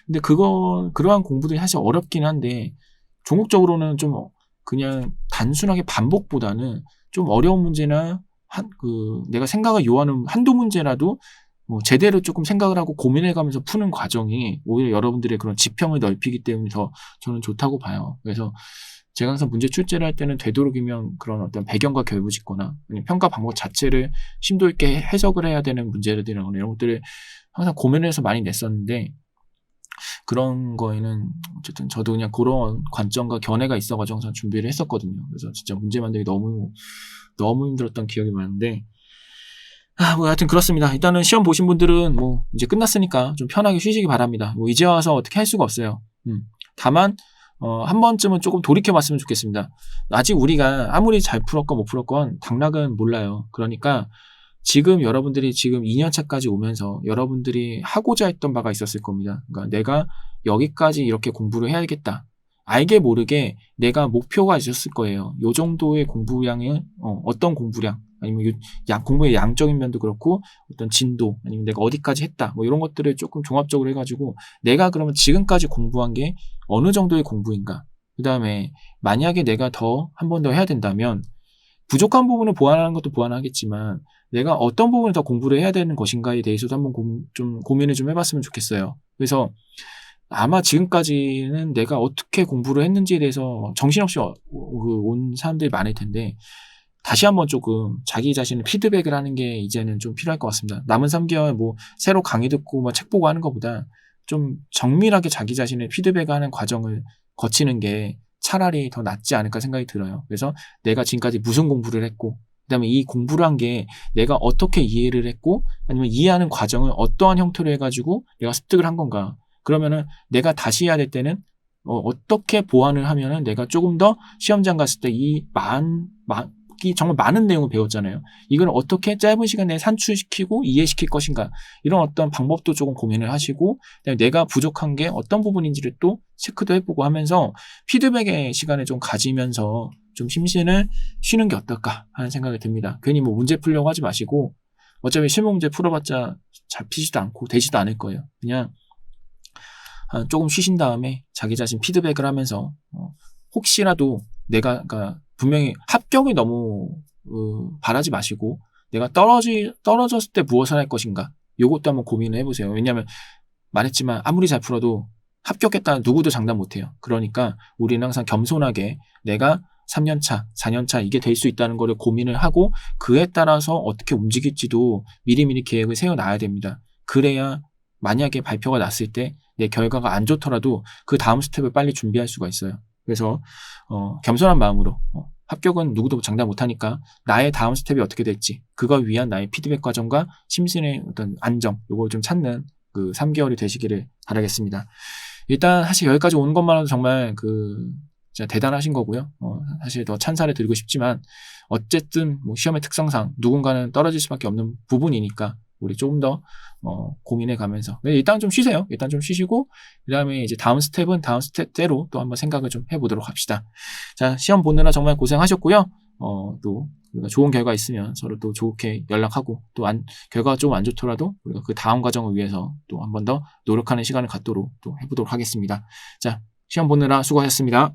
근데 그러한 공부들이 사실 어렵긴 한데, 종목적으로는 좀 그냥 단순하게 반복보다는 좀 어려운 문제나 내가 생각을 요하는 한두 문제라도 제대로 조금 생각을 하고 고민해가면서 푸는 과정이 오히려 여러분들의 그런 지평을 넓히기 때문에 더 저는 좋다고 봐요. 그래서 제가 항상 문제 출제를 할 때는 되도록이면 그런 어떤 배경과 결부짓거나 아니면 평가 방법 자체를 심도 있게 해석을 해야 되는 문제들이나 이런 것들을 항상 고민을 해서 많이 냈었는데, 그런 거에는 어쨌든 저도 그냥 그런 관점과 견해가 있어가지고 항상 준비를 했었거든요. 그래서 진짜 문제 만들기 너무 힘들었던 기억이 많은데, 뭐 하여튼 그렇습니다. 일단은 시험 보신 분들은 뭐 이제 끝났으니까 좀 편하게 쉬시기 바랍니다. 뭐 이제 와서 어떻게 할 수가 없어요. 다만 한 번쯤은 조금 돌이켜봤으면 좋겠습니다. 아직 우리가 아무리 잘 풀었건 못 풀었건 당락은 몰라요. 그러니까 지금 여러분들이 지금 2년차까지 오면서 여러분들이 하고자 했던 바가 있었을 겁니다. 그러니까 내가 여기까지 이렇게 공부를 해야겠다. 알게 모르게 내가 목표가 있었을 거예요. 요 정도의 공부량을 어떤 공부량 아니면 공부의 양적인 면도 그렇고 어떤 진도 아니면 내가 어디까지 했다 뭐 이런 것들을 조금 종합적으로 해가지고 내가 그러면 지금까지 공부한 게 어느 정도의 공부인가, 그 다음에 만약에 내가 한 번 더 해야 된다면 부족한 부분을 보완하는 것도 보완하겠지만 내가 어떤 부분을 더 공부를 해야 되는 것인가에 대해서도 한번 좀 고민을 좀 해봤으면 좋겠어요. 그래서 아마 지금까지는 내가 어떻게 공부를 했는지에 대해서 정신없이 온 사람들이 많을 텐데, 다시 한번 조금 자기 자신을 피드백을 하는 게 이제는 좀 필요할 것 같습니다. 남은 3개월 뭐 새로 강의 듣고 뭐 책 보고 하는 것보다 좀 정밀하게 자기 자신을 피드백하는 과정을 거치는 게 차라리 더 낫지 않을까 생각이 들어요. 그래서 내가 지금까지 무슨 공부를 했고, 그 다음에 이 공부를 한 게 내가 어떻게 이해를 했고, 아니면 이해하는 과정을 어떠한 형태로 해가지고 내가 습득을 한 건가. 그러면은 내가 다시 해야 될 때는 어떻게 보완을 하면은 내가 조금 더 시험장 갔을 때 정말 많은 내용을 배웠잖아요. 이걸 어떻게 짧은 시간 내에 산출시키고 이해시킬 것인가, 이런 어떤 방법도 조금 고민을 하시고, 내가 부족한 게 어떤 부분인지를 또 체크도 해보고 하면서 피드백의 시간을 좀 가지면서 좀 심신을 쉬는 게 어떨까 하는 생각이 듭니다. 괜히 뭐 문제 풀려고 하지 마시고, 어차피 실무 문제 풀어봤자 잡히지도 않고 되지도 않을 거예요. 그냥 조금 쉬신 다음에 자기 자신 피드백을 하면서 혹시라도 내가 그러니까 분명히 합격을 너무 바라지 마시고 내가 떨어졌을 때 무엇을 할 것인가, 요것도 한번 고민을 해보세요. 왜냐하면 말했지만 아무리 잘 풀어도 합격했다는 누구도 장담 못해요. 그러니까 우리는 항상 겸손하게 내가 3년차, 4년차 이게 될 수 있다는 거를 고민을 하고 그에 따라서 어떻게 움직일지도 미리미리 계획을 세워놔야 됩니다. 그래야 만약에 발표가 났을 때 내 결과가 안 좋더라도 그 다음 스텝을 빨리 준비할 수가 있어요. 그래서 겸손한 마음으로 합격은 누구도 장담 못하니까 나의 다음 스텝이 어떻게 될지 그걸 위한 나의 피드백 과정과 심신의 어떤 안정, 요걸 좀 찾는 그 3개월이 되시기를 바라겠습니다. 일단 사실 여기까지 오는 것만으로도 정말 진짜 대단하신 거고요. 사실 더 찬사를 드리고 싶지만 어쨌든 뭐 시험의 특성상 누군가는 떨어질 수밖에 없는 부분이니까 우리 조금 더 고민해 가면서 일단 좀 쉬세요. 일단 좀 쉬시고 그 다음에 이제 다음 스텝은 다음 스텝대로 또 한번 생각을 좀 해보도록 합시다. 자, 시험 보느라 정말 고생하셨고요. 또 우리가 좋은 결과 있으면 서로 또 좋게 연락하고 또 결과가 좀 안 좋더라도 우리가 그 다음 과정을 위해서 또 한 번 더 노력하는 시간을 갖도록 또 해보도록 하겠습니다. 자, 시험 보느라 수고하셨습니다.